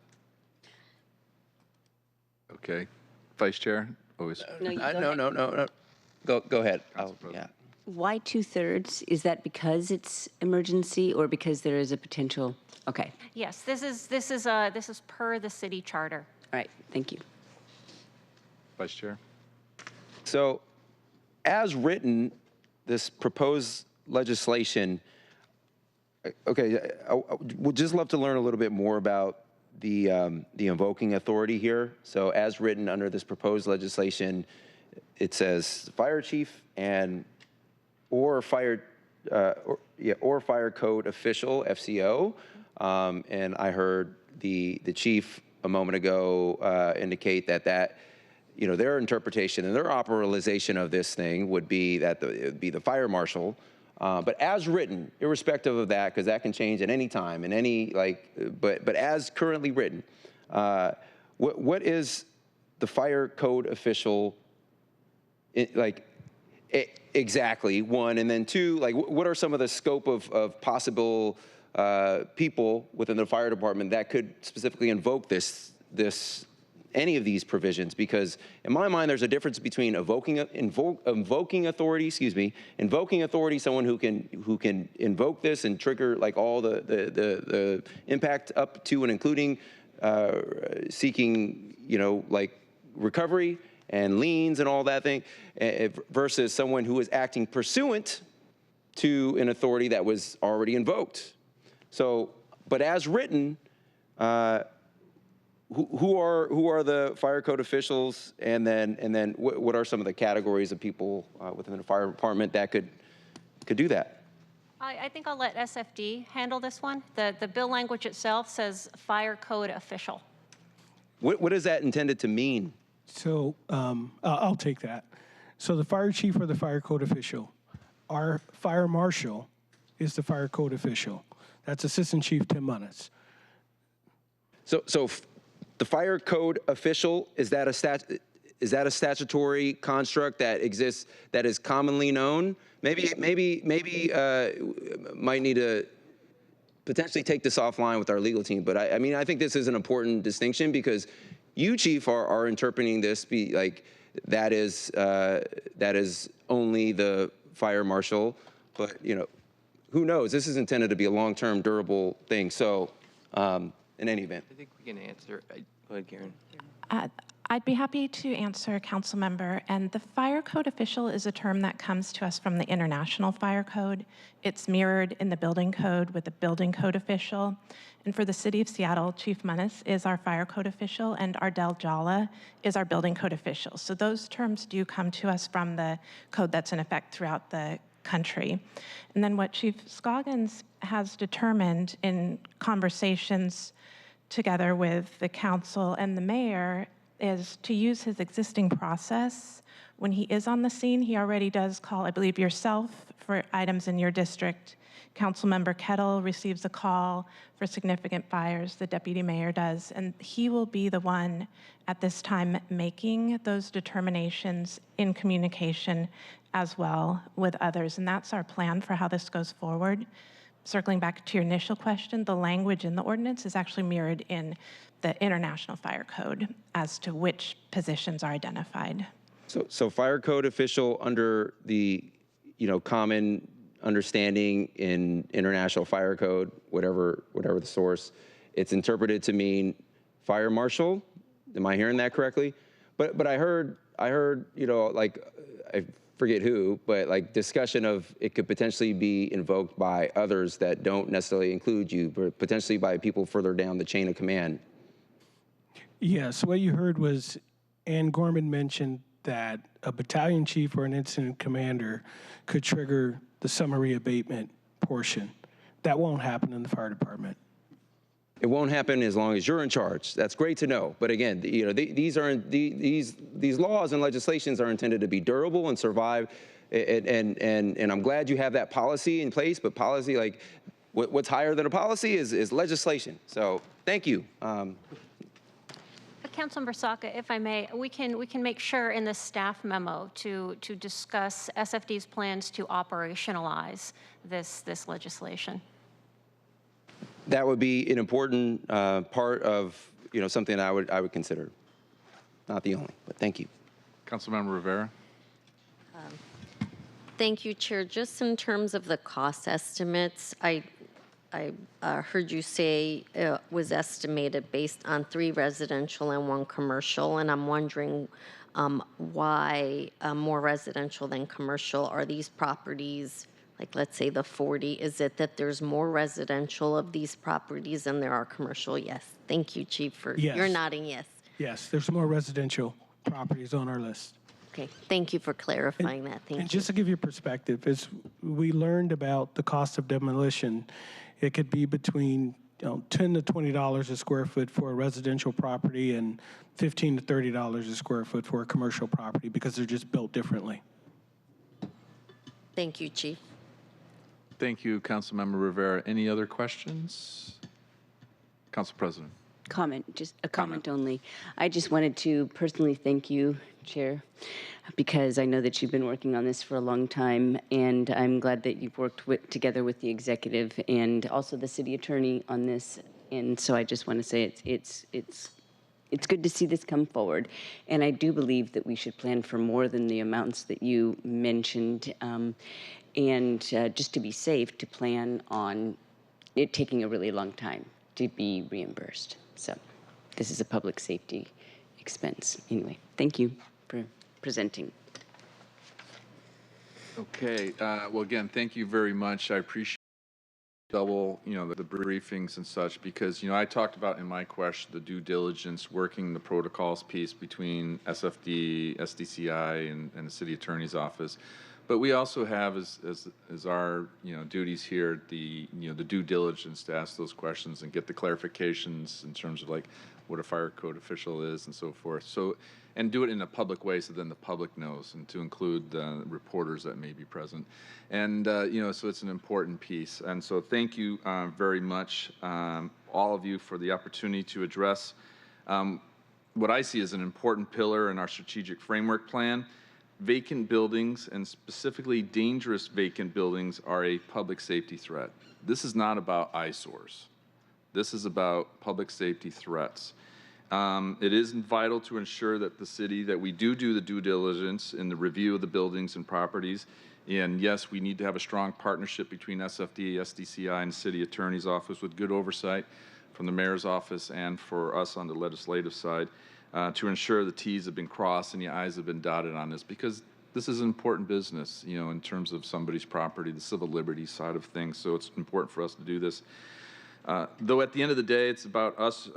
Okay. Vice Chair, always. No, Go ahead. yeah. Why 2/3? Is that because it's emergency or because there is a potential? Okay. Yes, this is per the city charter. All right. Thank you. Vice Chair. So, as written, this proposed legislation, okay, I would just love to learn a little bit more about the invoking authority here. So, as written under this proposed legislation, it says fire chief or fire code official, FCO, and I heard the chief a moment ago indicate that their interpretation and their operationalization of this thing would be that it would be the fire marshal. But as written, irrespective of that, because that can change at any time, and but as currently written, what is the fire code official exactly, 1, and then 2, what are some of the scope of possible people within the fire department that could specifically invoke any of these provisions? Because in my mind, there's a difference between invoking authority, someone who can invoke this and trigger all the impact up to and including seeking recovery and liens and all that thing, versus someone who is acting pursuant to an authority that was already invoked. So, but as written, who are the fire code officials, and then what are some of the categories of people within the fire department that could do that? I think I'll let SFD handle this one. The bill language itself says fire code official. What is that intended to mean? So I'll take that. So the fire chief or the fire code official, our fire marshal is the fire code official. That's Assistant Chief Tim Munnis. So the fire code official, is that a statutory construct that exists, that is commonly known? Maybe might need to potentially take this offline with our legal team. But I mean, I think this is an important distinction, because you, Chief, are interpreting this like that is only the fire marshal. But who knows? This is intended to be a long-term, durable thing. So, in any event, I think we can answer. Go ahead, Karen. I'd be happy to answer, council member. And the fire code official is a term that comes to us from the International Fire Code. It's mirrored in the building code with the building code official. And for the city of Seattle, Chief Munnis is our fire code official, and Ardell Jala is our building code official. So those terms do come to us from the code that's in effect throughout the country. And then what Chief Scoggins has determined in conversations together with the council and the mayor is to use his existing process. When he is on the scene, he already does call, I believe, yourself for items in your district. Councilmember Kettle receives a call for significant fires, the deputy mayor does, and he will be the one at this time making those determinations in communication as well with others. And that's our plan for how this goes forward. Circling back to your initial question, the language in the ordinance is actually mirrored in the International Fire Code as to which positions are identified. So fire code official under the common understanding in International Fire Code, whatever the source, it's interpreted to mean fire marshal. Am I hearing that correctly? But I heard like, I forget who, but like discussion of it could potentially be invoked by others that don't necessarily include you, but potentially by people further down the chain of command. Yes, what you heard was Ann Gorman mentioned that a battalion chief or an incident commander could trigger the summary abatement portion. That won't happen in the fire department. It won't happen as long as you're in charge. That's great to know. But again, these laws and legislations are intended to be durable and survive. And I'm glad you have that policy in place. But policy, like what's higher than a policy, is legislation. So thank you. Councilmember Saka, if I may, we can make sure in the staff memo to discuss SFD's plans to operationalize this legislation. That would be an important part of something I would consider. Not the only, but thank you. Councilmember Rivera. Thank you, Chair. Just in terms of the cost estimates, I heard you say it was estimated based on 3 residential and 1 commercial, and I'm wondering why more residential than commercial. Are these properties, like let's say the 40, is it that there's more residential of these properties than there are commercial? Yes. Thank you, Chief, for you're nodding yes. Yes, there's more residential properties on our list. Okay, thank you for clarifying that. Thank you. And just to give you perspective, as we learned about the cost of demolition, it could be between $10 to $20 a square foot for a residential property and $15 to $30 a square foot for a commercial property because they're just built differently. Thank you, Chief. Thank you, Councilmember Rivera. Any other questions? Council President. Just a comment only. I just wanted to personally thank you, Chair, because I know that you've been working on this for a long time, and I'm glad that you've worked together with the executive and also the city attorney on this. And so I just want to say it's good to see this come forward. And I do believe that we should plan for more than the amounts that you mentioned, and just to be safe, to plan on it taking a really long time to be reimbursed. So this is a public safety expense. Anyway, thank you for presenting. Okay. Well, again, thank you very much. I appreciate double, the briefings and such, because, I talked about in my question, the due diligence, working the protocols piece between SFD, SDCI, and the city attorney's office. But we also have as our, duties here, the due diligence to ask those questions and get the clarifications in terms of like what a fire code official is and so forth. So, and do it in a public way so then the public knows, and to include reporters that may be present. And, so it's an important piece. And so thank you very much, all of you, for the opportunity to address what I see as an important pillar in our strategic framework plan. Vacant buildings, and specifically dangerous vacant buildings, are a public safety threat. This is not about eyesores. This is about public safety threats. It is vital to ensure that that we do the due diligence in the review of the buildings and properties. And yes, we need to have a strong partnership between SFD, SDCI, and the city attorney's office with good oversight from the mayor's office and for us on the legislative side. To ensure the T's have been crossed and the I's have been dotted on this, because this is an important business, in terms of somebody's property, the civil liberties side of things. So it's important for us to do this. Though at the end of the day, it's about us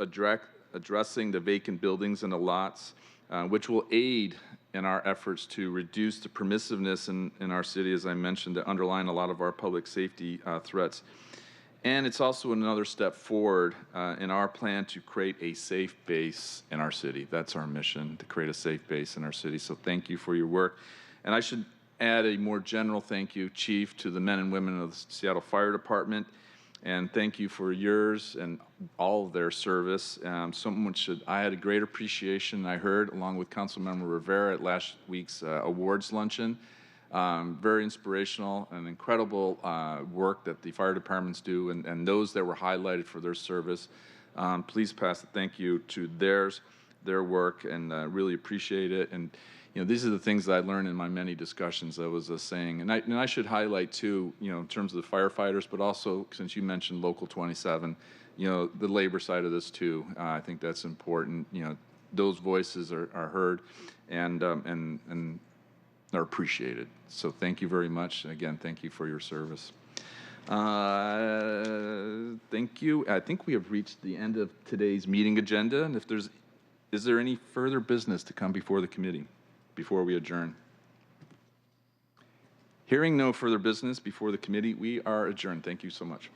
addressing the vacant buildings and the lots, which will aid in our efforts to reduce the permissiveness in our city, as I mentioned, that underline a lot of our public safety threats. And it's also another step forward in our plan to create a safe base in our city. That's our mission, to create a safe base in our city. So thank you for your work. And I should add a more general thank you, Chief, to the men and women of the Seattle Fire Department. And thank you for yours and all of their service. I had a great appreciation, I heard, along with Councilmember Rivera at last week's awards luncheon. Very inspirational and incredible work that the fire departments do, and those that were highlighted for their service. Please pass the thank you to their work, and really appreciate it. And these are the things that I learned in my many discussions. I was saying, and I should highlight too, in terms of the firefighters, but also since you mentioned Local 27, the labor side of this too. I think that's important. Those voices are heard, and are appreciated. So thank you very much. Again, thank you for your service. Thank you. I think we have reached the end of today's meeting agenda. And is there any further business to come before the committee before we adjourn? Hearing no further business before the committee, we are adjourned. Thank you so much.